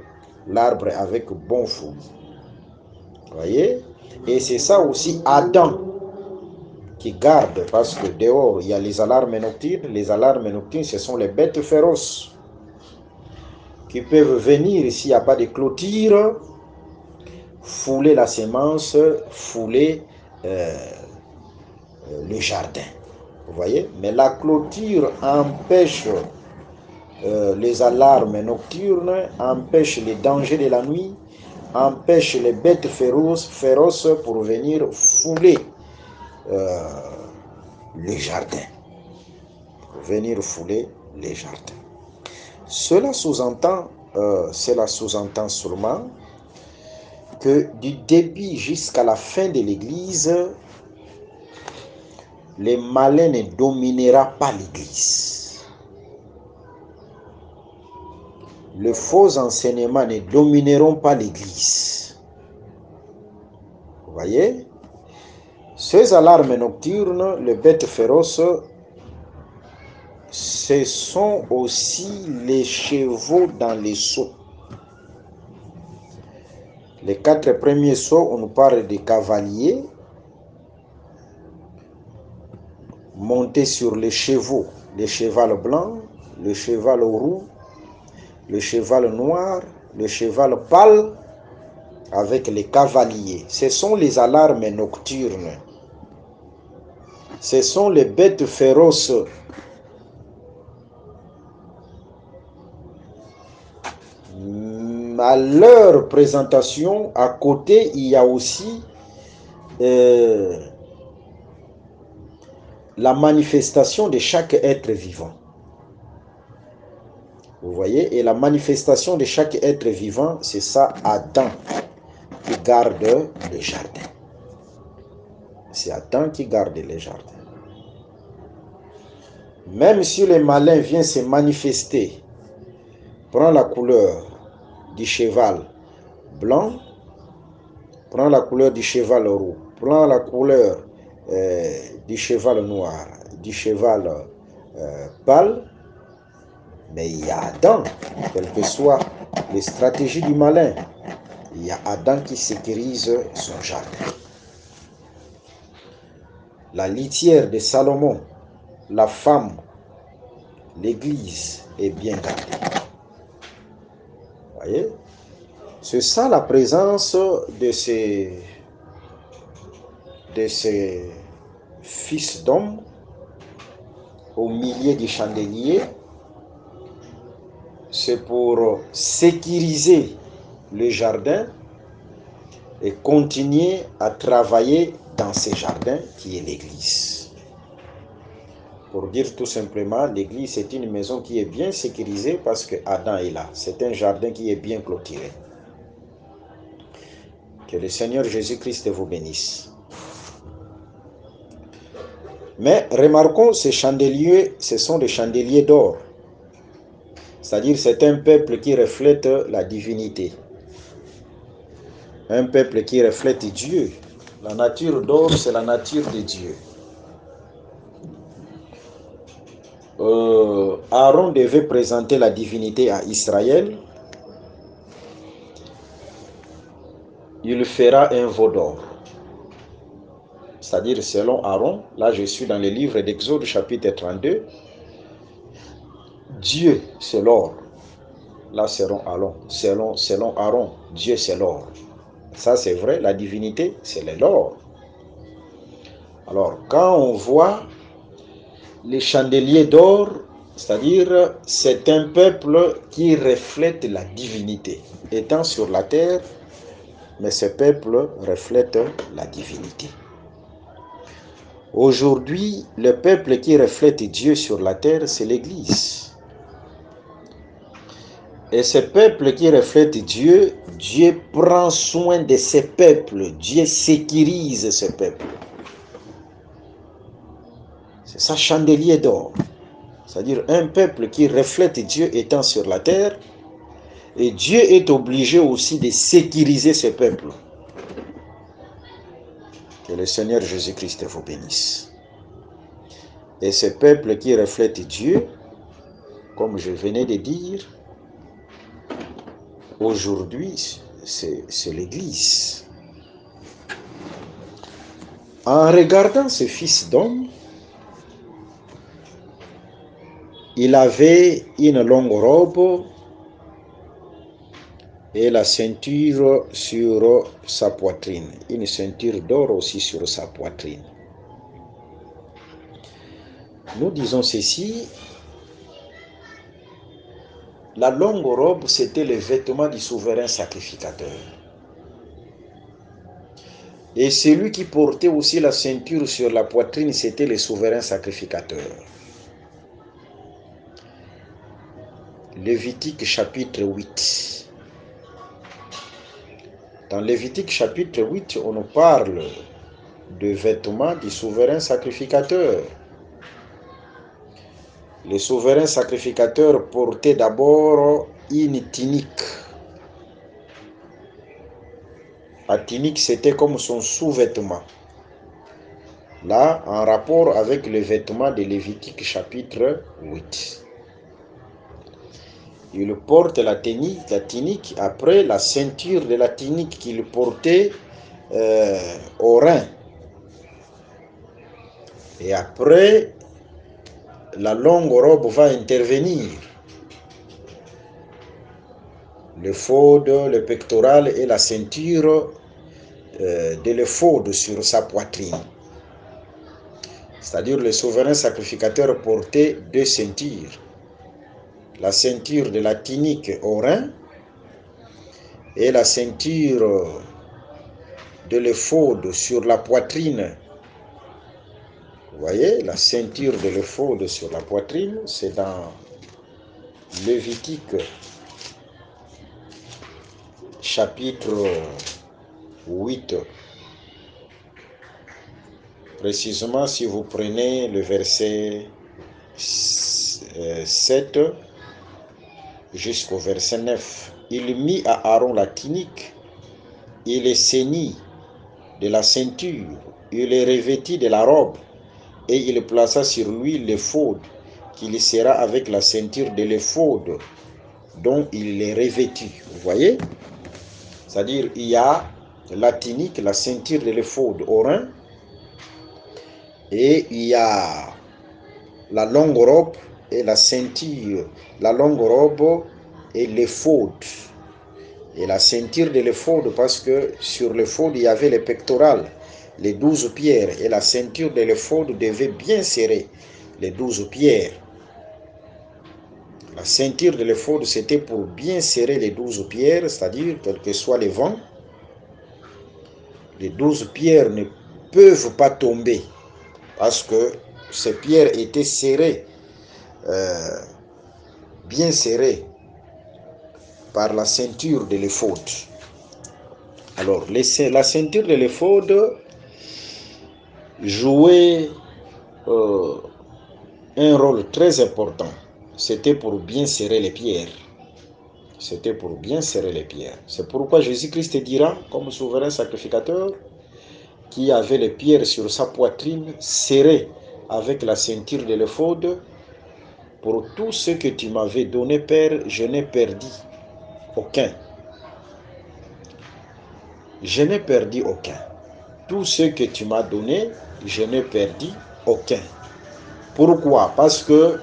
avec bon fruit. Vous voyez? Et c'est ça aussi Adam qui garde, parce que dehors, il y a les alarmes nocturnes. Les alarmes nocturnes, ce sont les bêtes féroces qui peuvent venir, s'il n'y a pas de clôture, fouler la semence, fouler le jardin. Vous voyez? Mais la clôture empêche les alarmes nocturnes, empêche les dangers de la nuit, empêche les bêtes féroces pour venir fouler les jardins. Pour venir fouler les jardins. Cela sous-entend seulement que du début jusqu'à la fin de l'Église, les malins ne domineront pas l'Église. Les faux enseignements ne domineront pas l'Église. Vous voyez? Ces alarmes nocturnes, les bêtes féroces, ce sont aussi les chevaux dans les seaux. Les 4 premiers sauts, on nous parle des cavaliers montés sur les chevaux, le cheval blanc, le cheval roux, le cheval noir, le cheval pâle, avec les cavaliers. Ce sont les alarmes nocturnes. Ce sont les bêtes féroces. À leur présentation, à côté, il y a aussi la manifestation de chaque être vivant. Vous voyez? Et la manifestation de chaque être vivant, c'est ça, Adam, qui garde le jardin. C'est Adam qui garde le jardin. Même si le malin vient se manifester, prend la couleur du cheval blanc, prend la couleur du cheval roux, prend la couleur du cheval noir, du cheval pâle, mais il y a Adam, quelles que soient les stratégies du malin, il y a Adam qui sécurise son jardin. La litière de Salomon, la femme l'église est bien gardée. Voyez? C'est ça la présence de ces fils d'hommes au milieu du chandelier. C'est pour sécuriser le jardin et continuer à travailler dans ce jardin qui est l'église. Pour dire tout simplement, l'église est une maison qui est bien sécurisée parce que Adam est là. C'est un jardin qui est bien clôturé. Que le Seigneur Jésus-Christ vous bénisse. Mais remarquons, ces chandeliers, ce sont des chandeliers d'or. C'est-à-dire, c'est un peuple qui reflète la divinité. Un peuple qui reflète Dieu. La nature d'or, c'est la nature de Dieu. Aaron devait présenter la divinité à Israël. Il fera un veau d'or. C'est-à-dire, selon Aaron, là je suis dans le livre d'Exode chapitre 32, Dieu c'est l'or. Là selon Aaron, Dieu c'est l'or. Ça c'est vrai, la divinité c'est l'or. Alors quand on voit les chandeliers d'or, c'est-à-dire c'est un peuple qui reflète la divinité. Étant sur la terre, mais ce peuple reflète la divinité. Aujourd'hui, le peuple qui reflète Dieu sur la terre, c'est l'Église. Et ce peuple qui reflète Dieu, Dieu prend soin de ce peuple. Dieu sécurise ce peuple. C'est ça, chandelier d'or. C'est-à-dire un peuple qui reflète Dieu étant sur la terre. Et Dieu est obligé aussi de sécuriser ce peuple. Que le Seigneur Jésus-Christ vous bénisse. Et ce peuple qui reflète Dieu, comme je venais de dire, aujourd'hui, c'est l'Église. En regardant ce fils d'homme, il avait une longue robe et la ceinture sur sa poitrine. Une ceinture d'or aussi sur sa poitrine. Nous disons ceci, la longue robe, c'était le vêtement du souverain sacrificateur. Et celui qui portait aussi la ceinture sur la poitrine, c'était le souverain sacrificateur. Lévitique chapitre 8. Dans Lévitique chapitre 8, on nous parle de vêtements du souverain sacrificateur. Le souverain sacrificateur portait d'abord une tunique. La tunique, c'était comme son sous-vêtement. Là, en rapport avec le vêtement de Lévitique chapitre 8. Il porte la tunique, après la ceinture de la tunique qu'il portait au rein. Et après, la longue robe va intervenir. L'éphod, le pectoral et la ceinture de l'éphod sur sa poitrine. C'est-à-dire le souverain sacrificateur portait deux ceintures. La ceinture de la tunique au rein et la ceinture de l'éphod sur la poitrine. Vous voyez, la ceinture de l'éphod sur la poitrine, c'est dans Lévitique chapitre 8. Précisément, si vous prenez le verset 7 jusqu'au verset 9, il mit à Aaron la tunique, il les ceignit de la ceinture, il les revêtit de la robe, et il plaça sur lui l'éphod, qu'il sera avec la ceinture de l'éphod, dont il les revêtit. Vous voyez? C'est-à-dire, il y a la tunique, la ceinture de l'éphod au rein, et il y a la longue robe et la ceinture, la longue robe et l'éphod. Et la ceinture de l'éphod, parce que sur l'éphod, il y avait les pectorales, les 12 pierres. Et la ceinture de l'éphod devait bien serrer les 12 pierres. La ceinture de l'éphod, c'était pour bien serrer les 12 pierres, c'est-à-dire, quel que soit le vent, les 12 pierres ne peuvent pas tomber parce que ces pierres étaient serrées, bien serrées par la ceinture de l'éphod. Alors, la ceinture de l'éphod jouait un rôle très important. C'était pour bien serrer les pierres. C'était pour bien serrer les pierres. C'est pourquoi Jésus-Christ dira, comme souverain sacrificateur, qui avait les pierres sur sa poitrine serrées avec la ceinture de l'éphod, pour tout ce que tu m'avais donné, Père, je n'ai perdu aucun. Je n'ai perdu aucun. Tout ce que tu m'as donné, je n'ai perdu aucun. Pourquoi? Parce que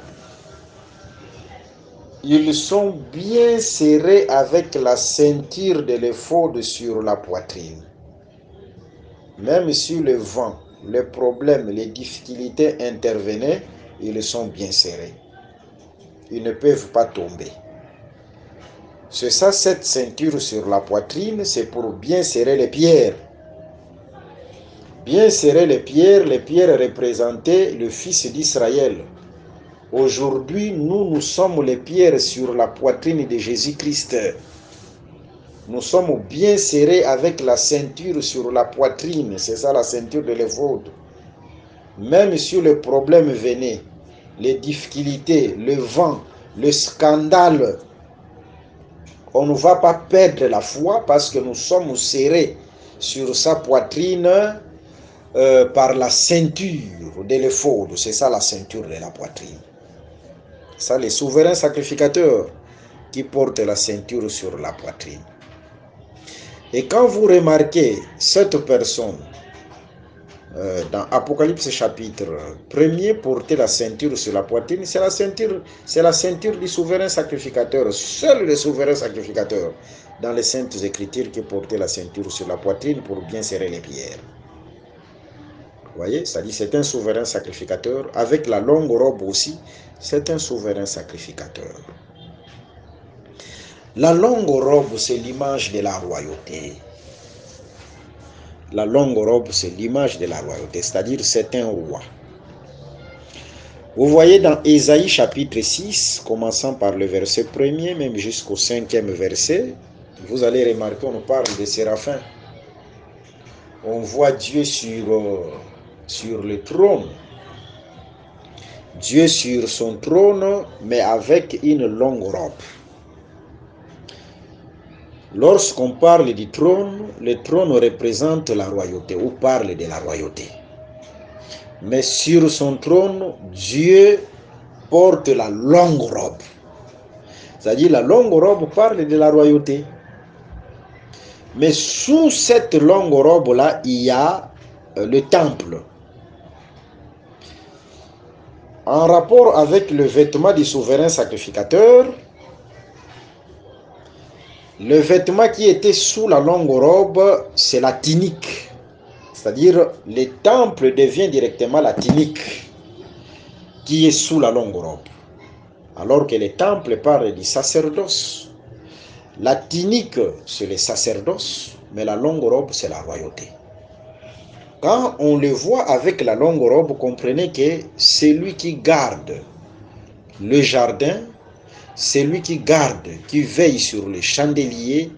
ils sont bien serrés avec la ceinture de l'éphod sur la poitrine. Même si le vent, les problèmes, les difficultés intervenaient, ils sont bien serrés. Ils ne peuvent pas tomber. C'est ça, cette ceinture sur la poitrine, c'est pour bien serrer les pierres. Bien serrer les pierres représentaient le Fils d'Israël. Aujourd'hui, nous sommes les pierres sur la poitrine de Jésus-Christ. Nous sommes bien serrés avec la ceinture sur la poitrine. C'est ça la ceinture de l'éphod. Même si le problème venait, les difficultés, le vent, le scandale, on ne va pas perdre la foi parce que nous sommes serrés sur sa poitrine par la ceinture de l'éphod. C'est ça la ceinture de la poitrine. Ça, les souverains sacrificateurs qui portent la ceinture sur la poitrine. Et quand vous remarquez cette personne dans Apocalypse chapitre 1er porter la ceinture sur la poitrine, c'est la ceinture du souverain sacrificateur. Seul le souverain sacrificateur dans les saintes écritures qui portait la ceinture sur la poitrine pour bien serrer les pierres. Vous voyez, c'est-à-dire c'est un souverain sacrificateur. Avec la longue robe aussi, c'est un souverain sacrificateur. La longue robe, c'est l'image de la royauté. La longue robe, c'est l'image de la royauté, c'est-à-dire c'est un roi. Vous voyez dans Ésaïe chapitre 6, commençant par le verset 1er, même jusqu'au 5e verset, vous allez remarquer, on parle de séraphins. On voit Dieu sur le trône. Dieu sur son trône, mais avec une longue robe. Lorsqu'on parle du trône, le trône représente la royauté, ou parle de la royauté. Mais sur son trône, Dieu porte la longue robe. C'est-à-dire la longue robe parle de la royauté. Mais sous cette longue robe-là, il y a le temple. En rapport avec le vêtement du souverain sacrificateur, le vêtement qui était sous la longue robe, c'est la tunique. C'est-à-dire, le temple devient directement la tunique qui est sous la longue robe. Alors que le temple parle du sacerdoce. La tunique, c'est le sacerdoce, mais la longue robe, c'est la royauté. Quand on le voit avec la longue robe, comprenez que celui qui garde le jardin, celui qui garde, qui veille sur le chandelier,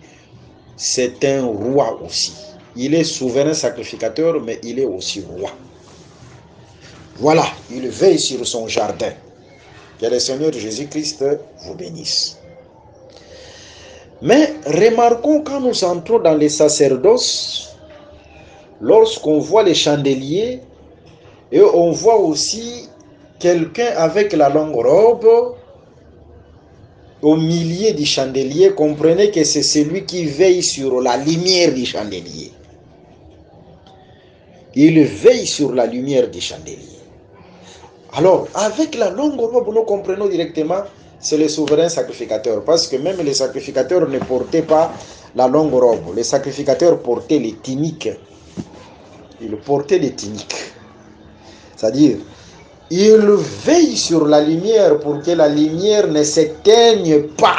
c'est un roi aussi. Il est souverain sacrificateur, mais il est aussi roi. Voilà, il veille sur son jardin. Que le Seigneur Jésus-Christ vous bénisse. Mais remarquons quand nous entrons dans les sacerdoces, lorsqu'on voit les chandeliers, et on voit aussi quelqu'un avec la longue robe, au milieu du chandelier, comprenez que c'est celui qui veille sur la lumière du chandelier. Il veille sur la lumière du chandelier. Alors, avec la longue robe, nous comprenons directement, c'est le souverain sacrificateur. Parce que même les sacrificateurs ne portaient pas la longue robe. Les sacrificateurs portaient les tuniques. Ils portaient les tuniques. C'est-à-dire, ils veillent sur la lumière pour que la lumière ne s'éteigne pas.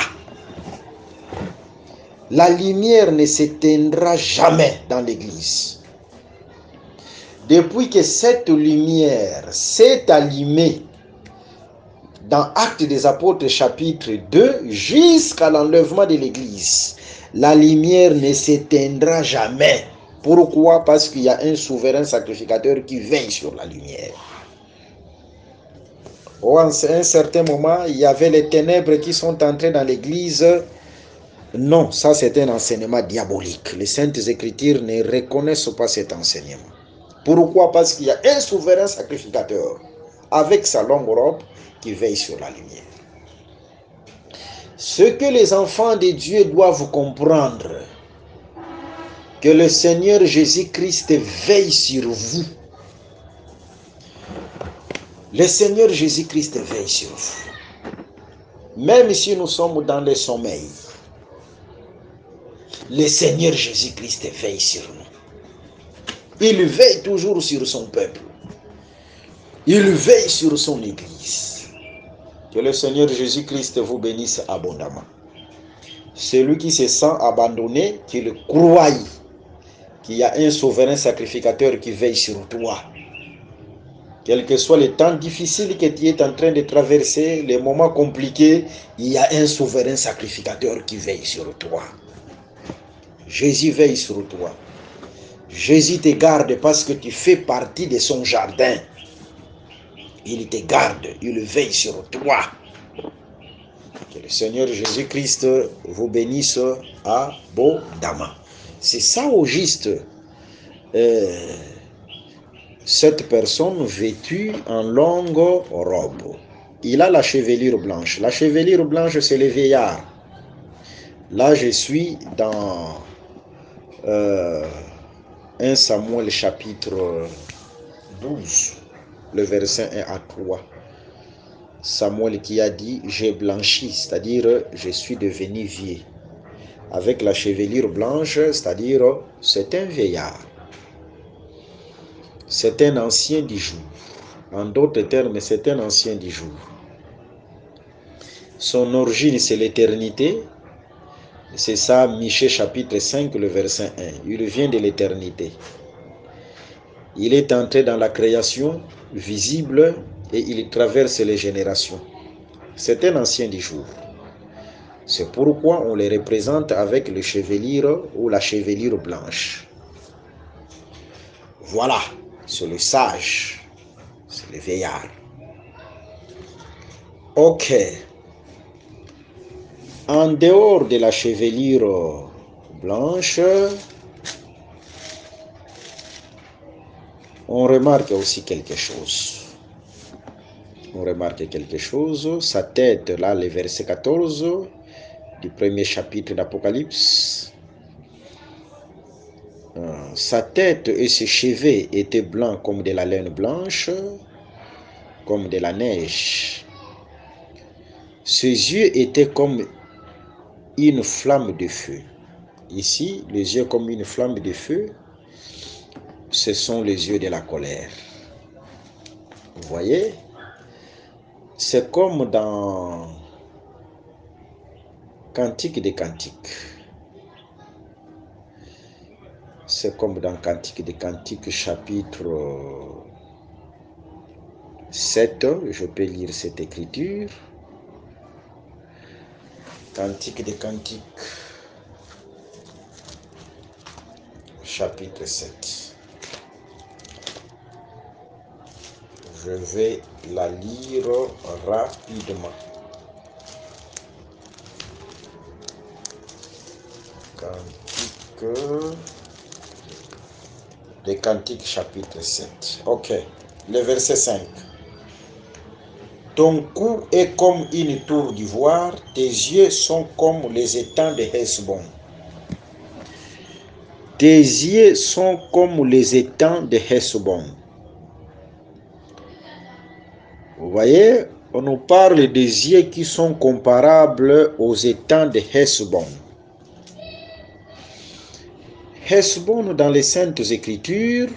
La lumière ne s'éteindra jamais dans l'église. Depuis que cette lumière s'est allumée dans Actes des Apôtres chapitre 2 jusqu'à l'enlèvement de l'église, la lumière ne s'éteindra jamais. Pourquoi? Parce qu'il y a un souverain sacrificateur qui veille sur la lumière. À un certain moment, il y avait les ténèbres qui sont entrées dans l'église. Non, ça c'est un enseignement diabolique. Les Saintes Écritures ne reconnaissent pas cet enseignement. Pourquoi? Parce qu'il y a un souverain sacrificateur avec sa longue robe qui veille sur la lumière. Ce que les enfants de Dieu doivent comprendre, que le Seigneur Jésus-Christ veille sur vous. Le Seigneur Jésus-Christ veille sur vous. Même si nous sommes dans le sommeil, le Seigneur Jésus-Christ veille sur nous. Il veille toujours sur son peuple. Il veille sur son église. Que le Seigneur Jésus-Christ vous bénisse abondamment. Celui qui se sent abandonné, qu'il croie qu'il y a un souverain sacrificateur qui veille sur toi. Quel que soit le temps difficile que tu es en train de traverser, les moments compliqués, il y a un souverain sacrificateur qui veille sur toi. Jésus veille sur toi. Jésus te garde parce que tu fais partie de son jardin. Il te garde, il veille sur toi. Que le Seigneur Jésus-Christ vous bénisse abondamment. C'est ça au juste. Cette personne vêtue en longue robe. Il a la chevelure blanche. La chevelure blanche, c'est le vieillard. Là, je suis dans 1 Samuel chapitre 12, le verset 1 à 3. Samuel qui a dit « J'ai blanchi », c'est-à-dire « Je suis devenu vieux ». Avec la chevelure blanche, c'est-à-dire « C'est un vieillard ». C'est un ancien du jour. En d'autres termes, c'est un ancien du jour. Son origine, c'est l'éternité. C'est ça, Michée chapitre 5, le verset 1. Il vient de l'éternité. Il est entré dans la création visible et il traverse les générations. C'est un ancien du jour. C'est pourquoi on les représente avec le chevelure ou la chevelure blanche. Voilà, c'est le sage, c'est le vieillard. Ok. En dehors de la chevelure blanche, on remarque aussi quelque chose. Sa tête, là, le verset 14 du premier chapitre d'Apocalypse. Sa tête et ses cheveux étaient blancs comme de la laine blanche, comme de la neige. Ses yeux étaient comme une flamme de feu. Ici, les yeux comme une flamme de feu, ce sont les yeux de la colère. Vous voyez? C'est comme dans Cantique des Cantiques. C'est comme dans Cantique des Cantiques, chapitre 7. Je peux lire cette écriture. Cantique des Cantiques, chapitre 7. Je vais la lire rapidement. Cantique des Cantiques, chapitre 7. Ok, le verset 5. Ton cou est comme une tour d'ivoire, tes yeux sont comme les étangs de Hesbon. Tes yeux sont comme les étangs de Hesbon. voyez, on nous parle des yeux qui sont comparables aux étangs de Hesbon. Hesbon dans les Saintes Écritures,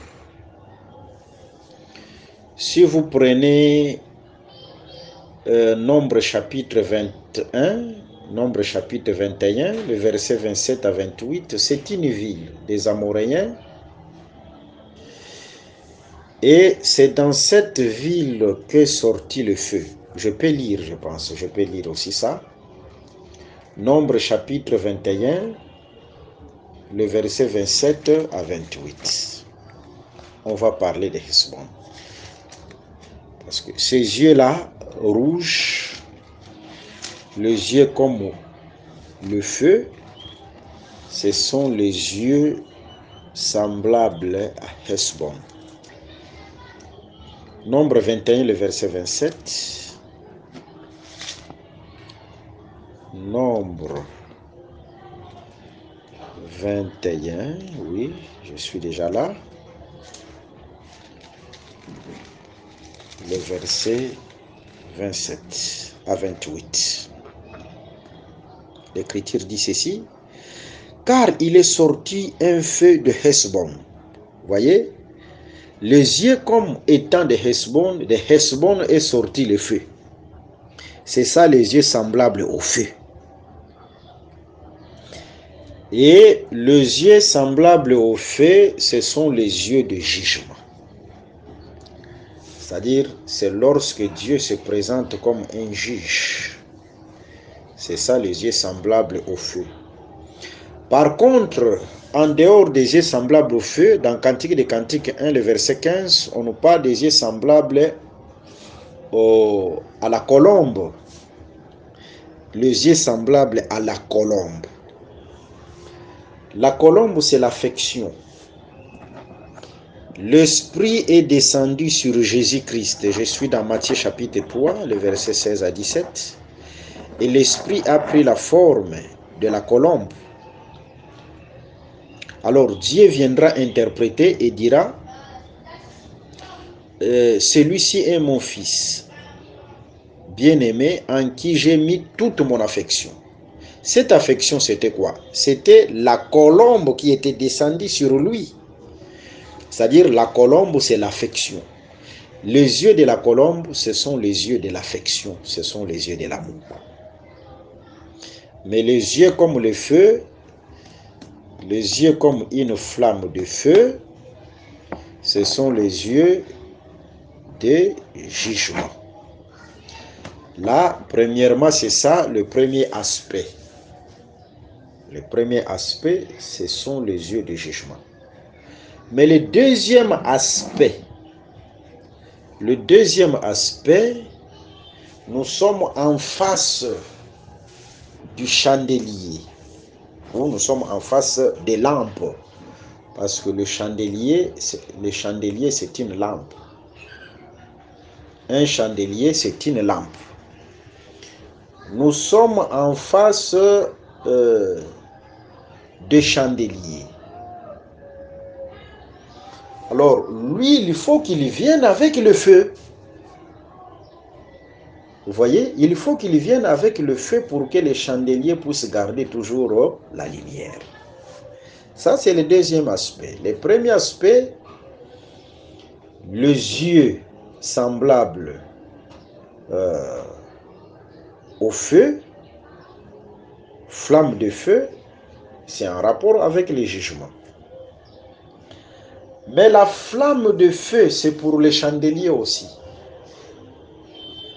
si vous prenez Nombre chapitre 21, Nombre chapitre 21, le verset 27 à 28, c'est une ville des Amoréens. Et c'est dans cette ville qu'est sorti le feu. Je peux lire, je pense, je peux lire aussi ça. Nombre chapitre 21, le verset 27 à 28. On va parler de Hesbon. Parce que ces yeux-là, rouges, les yeux comme le feu, ce sont les yeux semblables à Hesbon. Nombre 21, le verset 27. Nombre 21, oui, je suis déjà là. Le verset 27 à 28. L'Écriture dit ceci. Car il est sorti un feu de Hesbon. Voyez, les yeux comme étant de Hesbon est sorti le feu. C'est ça les yeux semblables au feu. Et les yeux semblables au feu, ce sont les yeux de jugement. C'est-à-dire, c'est lorsque Dieu se présente comme un juge. C'est ça les yeux semblables au feu. Par contre, en dehors des yeux semblables au feu, dans Cantique des Cantiques 1, le verset 15, on nous parle des yeux semblables à la colombe. Les yeux semblables à la colombe. La colombe, c'est l'affection. L'Esprit est descendu sur Jésus-Christ. Je suis dans Matthieu chapitre 3, le verset 16 à 17. Et l'Esprit a pris la forme de la colombe. Alors Dieu viendra interpréter et dira, celui-ci est mon fils, bien-aimé, en qui j'ai mis toute mon affection. Cette affection, c'était quoi? C'était la colombe qui était descendue sur lui. C'est-à-dire, la colombe, c'est l'affection. Les yeux de la colombe, ce sont les yeux de l'affection, ce sont les yeux de l'amour. Mais les yeux comme le feu, les yeux comme une flamme de feu, ce sont les yeux de jugement. Là, premièrement, c'est ça le premier aspect. Le premier aspect, ce sont les yeux de jugement. Mais le deuxième aspect, nous sommes en face du chandelier. Ou nous sommes en face des lampes. Parce que le chandelier, c'est une lampe. Un chandelier, c'est une lampe. Nous sommes en face de chandelier. Alors, lui, il faut qu'il vienne avec le feu. Vous voyez, il faut qu'il vienne avec le feu pour que les chandeliers puissent garder toujours la lumière. Ça, c'est le deuxième aspect. Le premier aspect, les yeux semblables au feu, flamme de feu, c'est en rapport avec les jugements. Mais la flamme de feu, c'est pour les chandeliers aussi.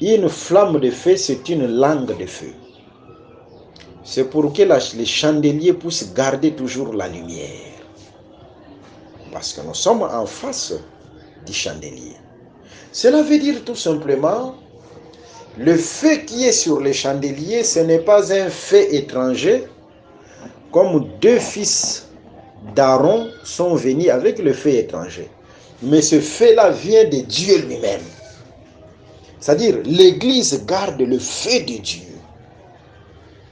Une flamme de feu, c'est une langue de feu. C'est pour que les chandeliers puissent garder toujours la lumière. Parce que nous sommes en face du chandelier. Cela veut dire tout simplement, le feu qui est sur les chandeliers, ce n'est pas un feu étranger, comme deux fils d'Aaron sont venus avec le feu étranger. Mais ce feu-là vient de Dieu lui-même. C'est-à-dire, l'Église garde le feu de Dieu.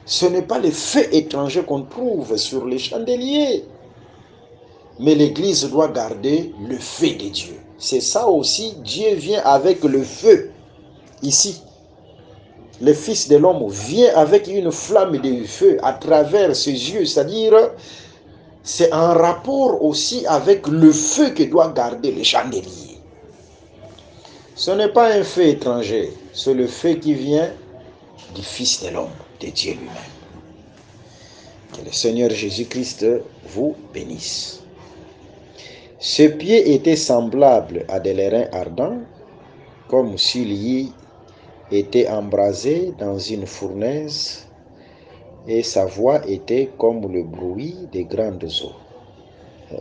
Ce n'est pas le feu étranger qu'on trouve sur les chandeliers. Mais l'Église doit garder le feu de Dieu. C'est ça aussi, Dieu vient avec le feu. Ici, le Fils de l'homme vient avec une flamme de feu à travers ses yeux, c'est-à-dire c'est en rapport aussi avec le feu que doit garder le chandelier. Ce n'est pas un feu étranger, c'est le feu qui vient du Fils de l'homme, de Dieu lui-même. Que le Seigneur Jésus-Christ vous bénisse. Ses pieds étaient semblables à des airains ardents, comme s'il y était embrasé dans une fournaise, et sa voix était comme le bruit des grandes eaux.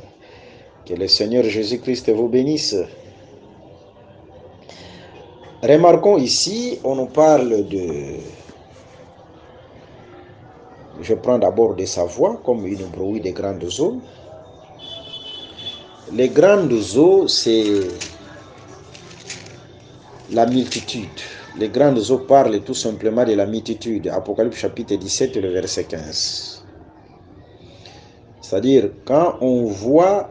Que le Seigneur Jésus-Christ vous bénisse. Remarquons ici, on nous parle de... Je prends d'abord de sa voix comme une bruit des grandes eaux. Les grandes eaux, c'est la multitude. Les grandes eaux parlent tout simplement de la multitude. Apocalypse chapitre 17, le verset 15. C'est-à-dire, quand on voit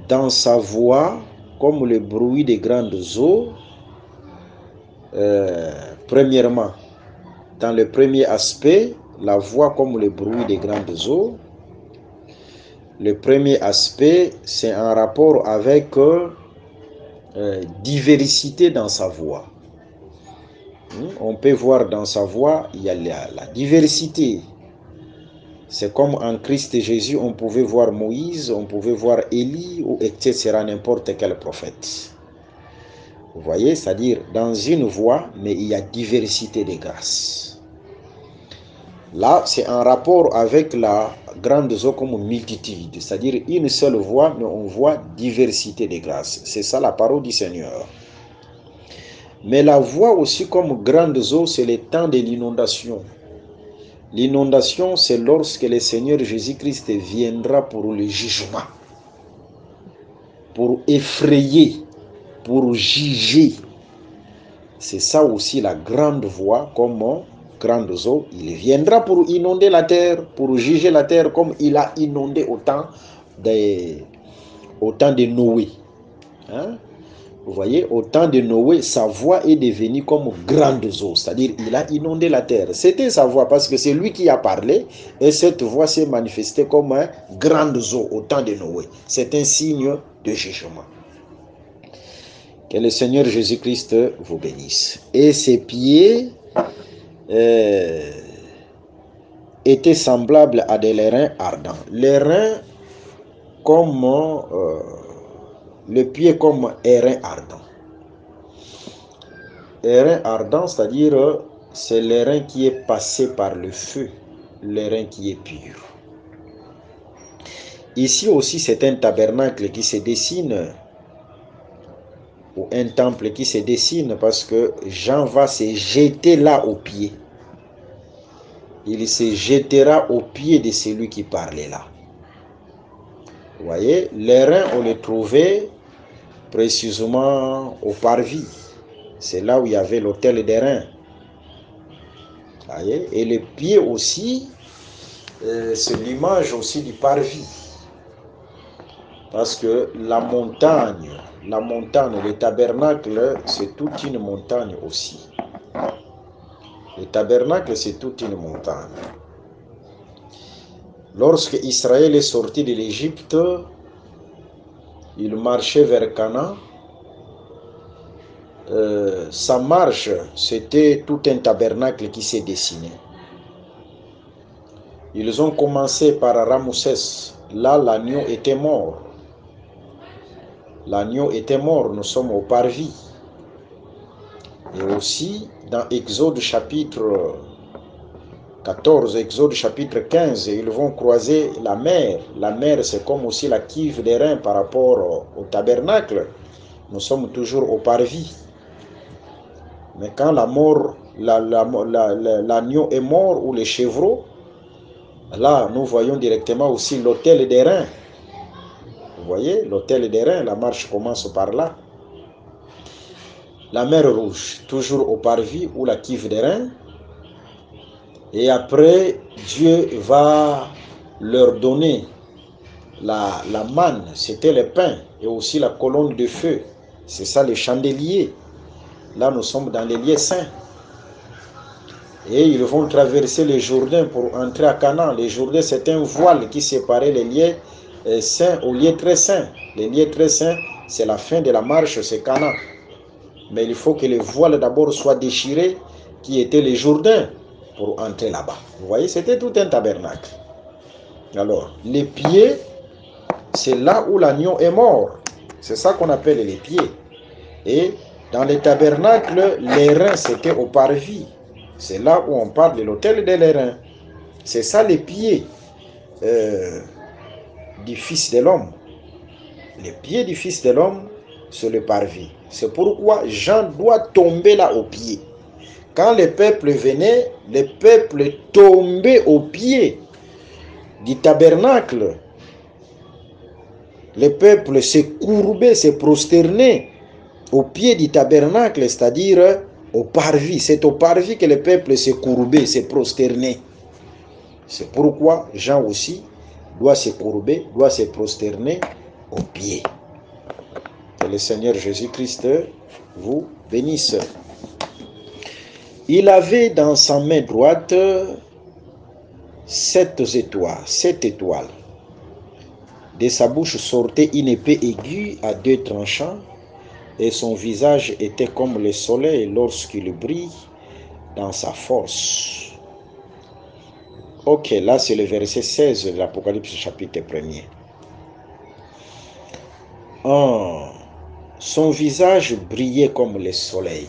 dans sa voix comme le bruit des grandes eaux, premièrement, dans le premier aspect, la voix comme le bruit des grandes eaux, le premier aspect, c'est en rapport avec diversité dans sa voix. On peut voir dans sa voix, il y a la diversité. C'est comme en Christ Jésus, on pouvait voir Moïse, on pouvait voir Élie, ou etc., n'importe quel prophète. Vous voyez, c'est-à-dire dans une voix, mais il y a diversité de grâces. Là, c'est en rapport avec la grande eau comme multitude, c'est-à-dire une seule voix, mais on voit diversité de grâces. C'est ça la parole du Seigneur. Mais la voix aussi comme grande eau, c'est le temps de l'inondation. L'inondation, c'est lorsque le Seigneur Jésus-Christ viendra pour le jugement, pour effrayer, pour juger. C'est ça aussi la grande voix comme grande eau. Il viendra pour inonder la terre, pour juger la terre comme il a inondé au temps de Noé. Hein? Vous voyez, au temps de Noé, sa voix est devenue comme grande eau, c'est-à-dire il a inondé la terre. C'était sa voix parce que c'est lui qui a parlé et cette voix s'est manifestée comme un grande eau au temps de Noé. C'est un signe de jugement. Que le Seigneur Jésus-Christ vous bénisse. Et ses pieds étaient semblables à des airains ardents. Les reins comme... le pied comme airain ardent. Airain ardent, c'est-à-dire c'est l'airain qui est passé par le feu, l'airain qui est pur. Ici aussi, c'est un tabernacle qui se dessine, ou un temple qui se dessine, parce que Jean va se jeter là au pied. Il se jettera au pied de celui qui parlait là. Vous voyez, l'airain, on le trouvait précisément au parvis. C'est là où il y avait l'autel des reins. Et les pieds aussi, c'est l'image aussi du parvis. Parce que la montagne, le tabernacle, c'est toute une montagne aussi. Le tabernacle, c'est toute une montagne. Lorsque Israël est sorti de l'Égypte, il marchait vers Canaan. Sa marche, c'était tout un tabernacle qui s'est dessiné. Ils ont commencé par Ramsès. Là, l'agneau était mort. L'agneau était mort, nous sommes au parvis. Et aussi, dans Exode chapitre 14, Exode chapitre 15, ils vont croiser la mer. La mer, c'est comme aussi la cuve des reins par rapport au tabernacle. Nous sommes toujours au parvis. Mais quand l'agneau est mort ou les chevreaux, là, nous voyons directement aussi l'autel des reins. Vous voyez, l'autel des reins, la marche commence par là. La mer Rouge, toujours au parvis ou la cuve des reins. Et après, Dieu va leur donner la manne, c'était le pain, et aussi la colonne de feu. C'est ça le chandelier. Là, nous sommes dans les lieux saints. Et ils vont traverser le Jourdain pour entrer à Canaan. Le Jourdain, c'est un voile qui séparait les lieux saints aux lieux très saints. Les lieux très saints, c'est la fin de la marche, c'est Canaan. Mais il faut que le voile d'abord soit déchiré, qui était le Jourdain, pour entrer là-bas. Vous voyez, c'était tout un tabernacle. Alors, les pieds, c'est là où l'agneau est mort. C'est ça qu'on appelle les pieds. Et dans les tabernacles, les reins, c'était au parvis. C'est là où on parle de l'autel des reins. C'est ça les pieds du Fils de l'homme. Les pieds du Fils de l'homme, c'est le parvis. C'est pourquoi Jean doit tomber là au pied. Quand le peuple venait, le peuple tombait au pied du tabernacle. Le peuple se courbait, se prosternait au pied du tabernacle, c'est-à-dire au parvis. C'est au parvis que le peuple se courbait, se prosternait. C'est pourquoi Jean aussi doit se courber, doit se prosterner au pied. Que le Seigneur Jésus-Christ vous bénisse. Il avait dans sa main droite 7 étoiles. De sa bouche sortait une épée aiguë à 2 tranchants, et son visage était comme le soleil lorsqu'il brille dans sa force. Ok, là c'est le verset 16 de l'Apocalypse chapitre 1er. Son visage brillait comme le soleil.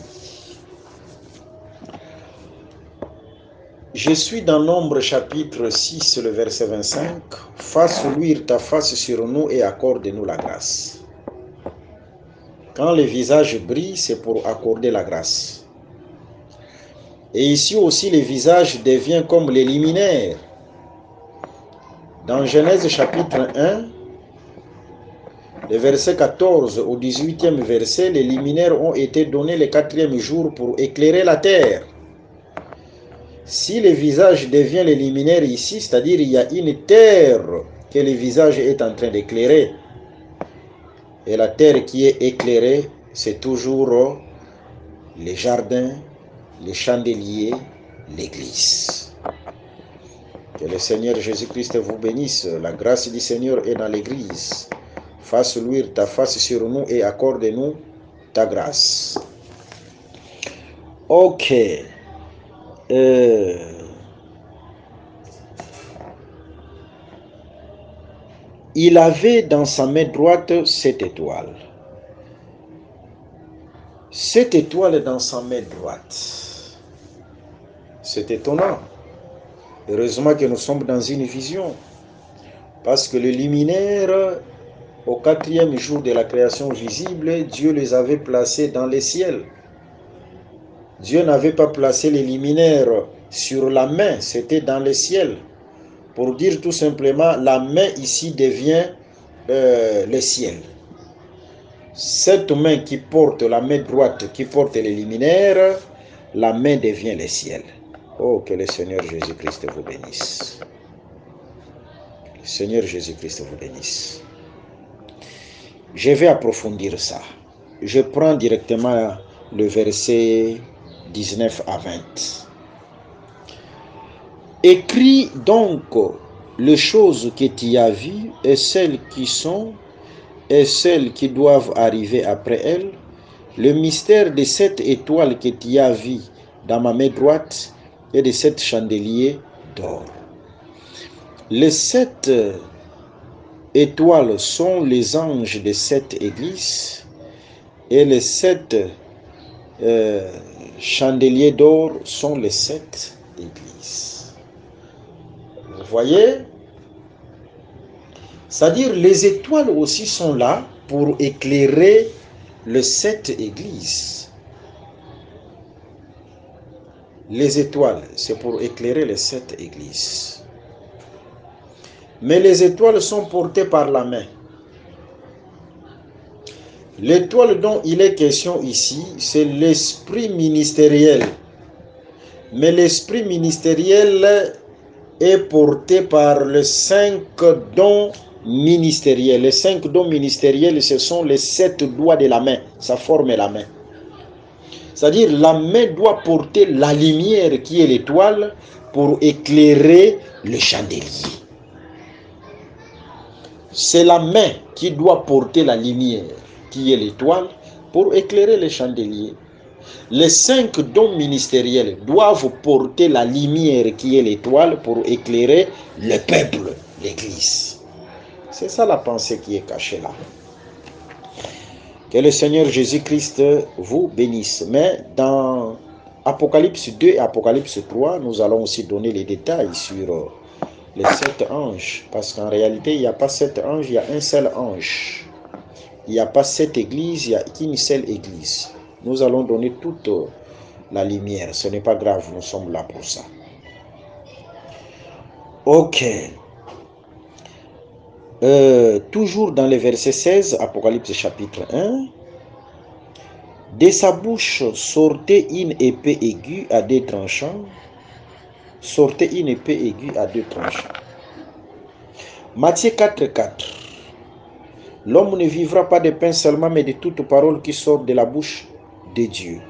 Je suis dans Nombre chapitre 6, le verset 25. « Fasse luire ta face sur nous et accorde-nous la grâce. » Quand le visage brille, c'est pour accorder la grâce. Et ici aussi, le visage devient comme les luminaires. Dans Genèse chapitre 1, le verset 14 au 18e verset, les luminaires ont été donnés le 4e jour pour éclairer la terre. Si le visage devient le luminaire ici, c'est-à-dire il y a une terre que le visage est en train d'éclairer. Et la terre qui est éclairée, c'est toujours les jardins, les chandeliers, l'église. Que le Seigneur Jésus-Christ vous bénisse. La grâce du Seigneur est dans l'église. Fasse luire ta face sur nous et accorde-nous ta grâce. Ok. Il avait dans sa main droite 7 étoiles. 7 étoiles dans sa main droite. C'est étonnant. Heureusement que nous sommes dans une vision. Parce que les luminaires, au 4e jour de la création visible, Dieu les avait placés dans les ciels. Dieu n'avait pas placé les luminaires sur la main, c'était dans le ciel. Pour dire tout simplement, la main ici devient le ciel. Cette main qui porte, la main droite qui porte les luminaires, la main devient le ciel. Oh, que le Seigneur Jésus-Christ vous bénisse. Le Seigneur Jésus-Christ vous bénisse. Je vais approfondir ça. Je prends directement le verset 19 à 20. Écris donc les choses que tu as vues et celles qui sont et celles qui doivent arriver après elles, le mystère de 7 étoiles que tu as vues dans ma main droite et de 7 chandeliers d'or. Les 7 étoiles sont les anges de 7 églises et les 7 chandeliers d'or sont les 7 églises. Vous voyez? C'est-à-dire les étoiles aussi sont là pour éclairer les 7 églises. Les étoiles, c'est pour éclairer les 7 églises. Mais les étoiles sont portées par la main. L'étoile dont il est question ici, c'est l'esprit ministériel. Mais l'esprit ministériel est porté par les 5 dons ministériels. Les 5 dons ministériels, ce sont les 7 doigts de la main. Ça forme la main. C'est-à-dire la main doit porter la lumière qui est l'étoile pour éclairer le chandelier. C'est la main qui doit porter la lumière qui est l'étoile pour éclairer le chandelier. Les 5 dons ministériels doivent porter la lumière qui est l'étoile pour éclairer le peuple, l'Église. C'est ça la pensée qui est cachée là. Que le Seigneur Jésus-Christ vous bénisse. Mais dans Apocalypse 2 et Apocalypse 3, nous allons aussi donner les détails sur les 7 anges. Parce qu'en réalité, il n'y a pas 7 anges, il y a un seul ange. Il n'y a pas 7 églises, il n'y a qu'une seule église. Nous allons donner toute la lumière. Ce n'est pas grave, nous sommes là pour ça. Ok. Toujours dans le verset 16, Apocalypse chapitre 1. De sa bouche sortait une épée aiguë à 2 tranchants. Sortait une épée aiguë à 2 tranchants. Matthieu 4, 4. L'homme ne vivra pas de pain seulement, mais de toute parole qui sort de la bouche de Dieu.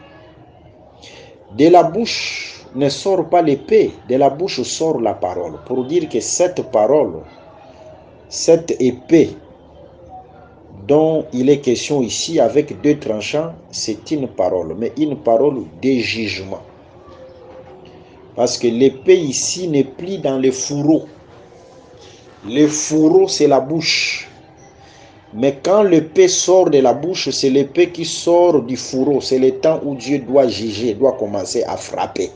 De la bouche ne sort pas l'épée, de la bouche sort la parole. Pour dire que cette parole, cette épée dont il est question ici avec 2 tranchants, c'est une parole, mais une parole de jugement. Parce que l'épée ici n'est plus dans le fourreau. Le fourreau, c'est la bouche. Mais quand l'épée sort de la bouche, c'est l'épée qui sort du fourreau. C'est le temps où Dieu doit juger, doit commencer à frapper.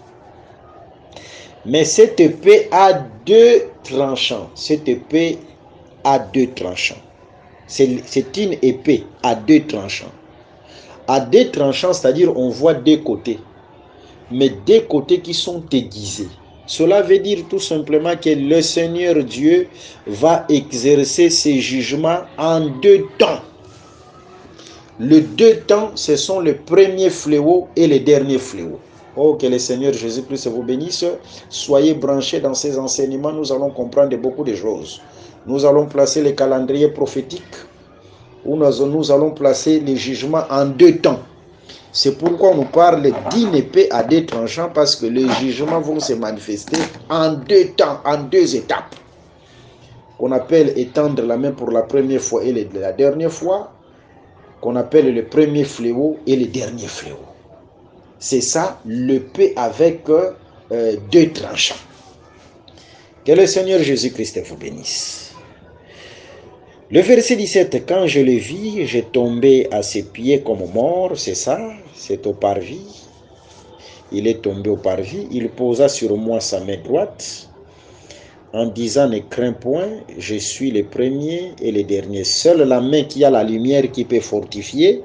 Mais cette épée a 2 tranchants. Cette épée a 2 tranchants. C'est une épée à 2 tranchants. À 2 tranchants, c'est-à-dire on voit 2 côtés. Mais 2 côtés qui sont aiguisés. Cela veut dire tout simplement que le Seigneur Dieu va exercer ses jugements en 2 temps. Les 2 temps, ce sont le premier fléau et le dernier fléau. Oh, que le Seigneur Jésus-Christ vous bénisse. Soyez branchés dans ces enseignements, nous allons comprendre beaucoup de choses. Nous allons placer le calendrier prophétique, où nous allons placer les jugements en 2 temps. C'est pourquoi on nous parle d'une épée à 2 tranchants, parce que les jugements vont se manifester en 2 temps, en 2 étapes. Qu'on appelle étendre la main pour la première fois et la dernière fois, qu'on appelle le premier fléau et le dernier fléau. C'est ça, l'épée avec 2 tranchants. Que le Seigneur Jésus-Christ vous bénisse. Le verset 17, quand je le vis, j'ai tombé à ses pieds comme mort, c'est ça, c'est au parvis. Il est tombé au parvis, il posa sur moi sa main droite, en disant ne crains point, je suis le premier et le dernier. Seule la main qui a la lumière qui peut fortifier,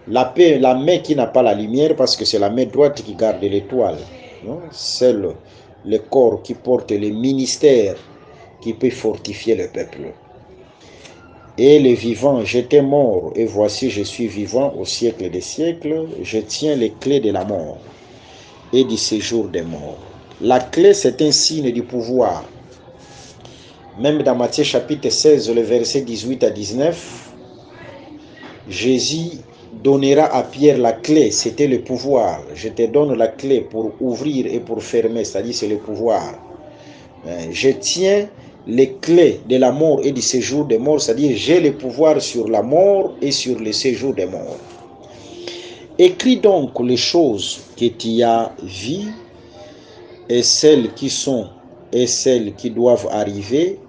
la main qui n'a pas la lumière, parce que c'est la main droite qui garde l'étoile. Seul le corps qui porte le ministère qui peut fortifier le peuple. Et le vivant, j'étais mort, et voici je suis vivant au siècle des siècles, je tiens les clés de la mort et du séjour des morts. La clé, c'est un signe du pouvoir. Même dans Matthieu chapitre 16, le verset 18 à 19, Jésus donnera à Pierre la clé, c'était le pouvoir. Je te donne la clé pour ouvrir et pour fermer, c'est-à-dire c'est le pouvoir. Je tiens les clés de la mort et du séjour des morts, c'est-à-dire j'ai le pouvoir sur la mort et sur le séjour des morts. Écris donc les choses que tu as vues et celles qui sont et celles qui doivent arriver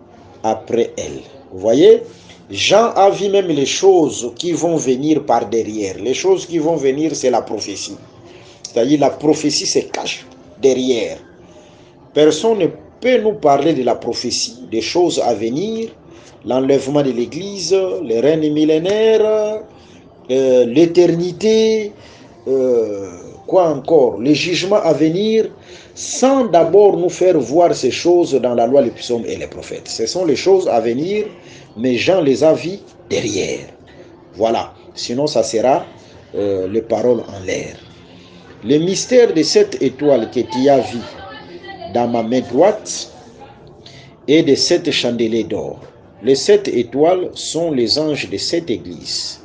après elles. Vous voyez, Jean a vu même les choses qui vont venir par derrière. Les choses qui vont venir, c'est la prophétie. C'est-à-dire la prophétie se cache derrière. Personne ne peut nous parler de la prophétie, des choses à venir, l'enlèvement de l'Église, les règnes millénaires, l'éternité, quoi encore, les jugements à venir, sans d'abord nous faire voir ces choses dans la loi, les psaumes et les prophètes. Ce sont les choses à venir, mais Jean les a vues derrière. Voilà, sinon ça sera les paroles en l'air. Le mystère de cette étoile que tu as vu dans ma main droite et de 7 chandeliers d'or. Les 7 étoiles sont les anges de 7 églises.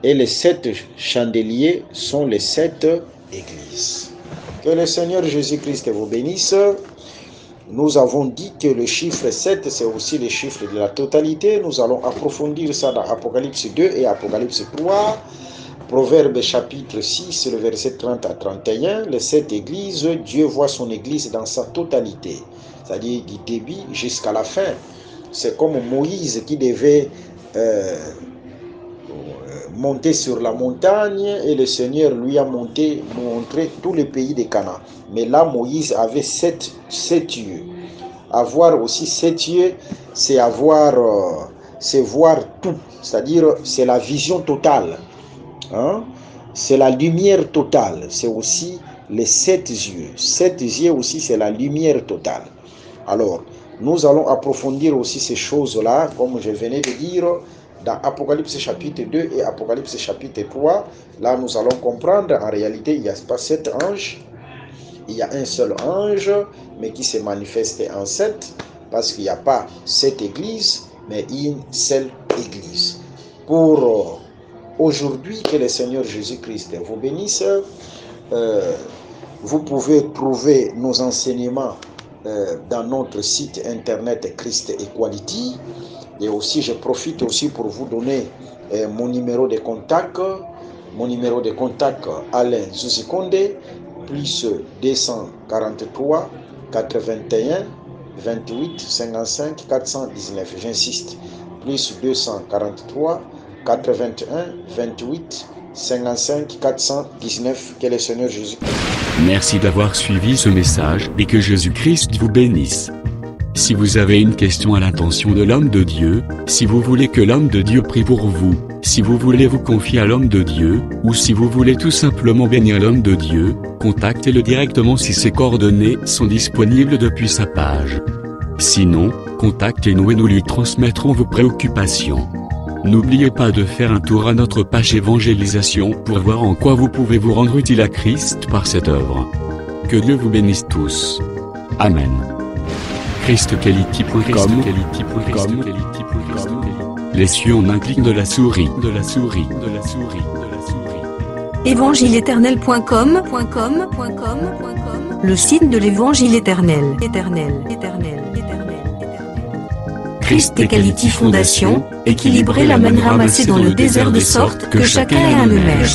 Et les 7 chandeliers sont les 7 églises. Que le Seigneur Jésus-Christ vous bénisse. Nous avons dit que le chiffre 7, c'est aussi le chiffre de la totalité. Nous allons approfondir ça dans Apocalypse 2 et Apocalypse 3. Proverbe chapitre 6, le verset 30 à 31. Les 7 églises, Dieu voit son église dans sa totalité. C'est-à-dire du début jusqu'à la fin. C'est comme Moïse qui devait monter sur la montagne et le Seigneur lui a montré tous les pays de Canaan. Mais là, Moïse avait 7 yeux. Avoir aussi 7 yeux, c'est c'est voir tout. C'est-à-dire, c'est la vision totale. Hein? C'est la lumière totale. C'est aussi les 7 yeux. 7 yeux aussi, c'est la lumière totale. Alors, nous allons approfondir aussi ces choses-là, comme je venais de dire, dans Apocalypse chapitre 2 et Apocalypse chapitre 3. Là, nous allons comprendre, en réalité, il n'y a pas 7 anges. Il y a un seul ange, mais qui se manifeste en 7, parce qu'il n'y a pas 7 églises, mais une seule église. Pour aujourd'hui, que le Seigneur Jésus-Christ vous bénisse. Vous pouvez trouver nos enseignements dans notre site internet Christ Equality. Et aussi, je profite aussi pour vous donner mon numéro de contact. Mon numéro de contact, Alain Zuzikonde, plus 243 81 28 55 419. J'insiste, plus 243 81 28 55 419. Que le Seigneur Jésus. Merci d'avoir suivi ce message et que Jésus-Christ vous bénisse. Si vous avez une question à l'intention de l'homme de Dieu, si vous voulez que l'homme de Dieu prie pour vous, si vous voulez vous confier à l'homme de Dieu, ou si vous voulez tout simplement bénir l'homme de Dieu, contactez-le directement si ses coordonnées sont disponibles depuis sa page. Sinon, contactez-nous et nous lui transmettrons vos préoccupations. N'oubliez pas de faire un tour à notre page évangélisation pour voir en quoi vous pouvez vous rendre utile à Christ par cette œuvre. Que Dieu vous bénisse tous. Amen. ChristQuality.com. Les cieux en un clic de la souris. Évangile-éternel.com. Le site de l'évangile éternel. Christ Equality Fondation, équilibrer la manne ramassée dans le désert de sorte que chacun ait un numère.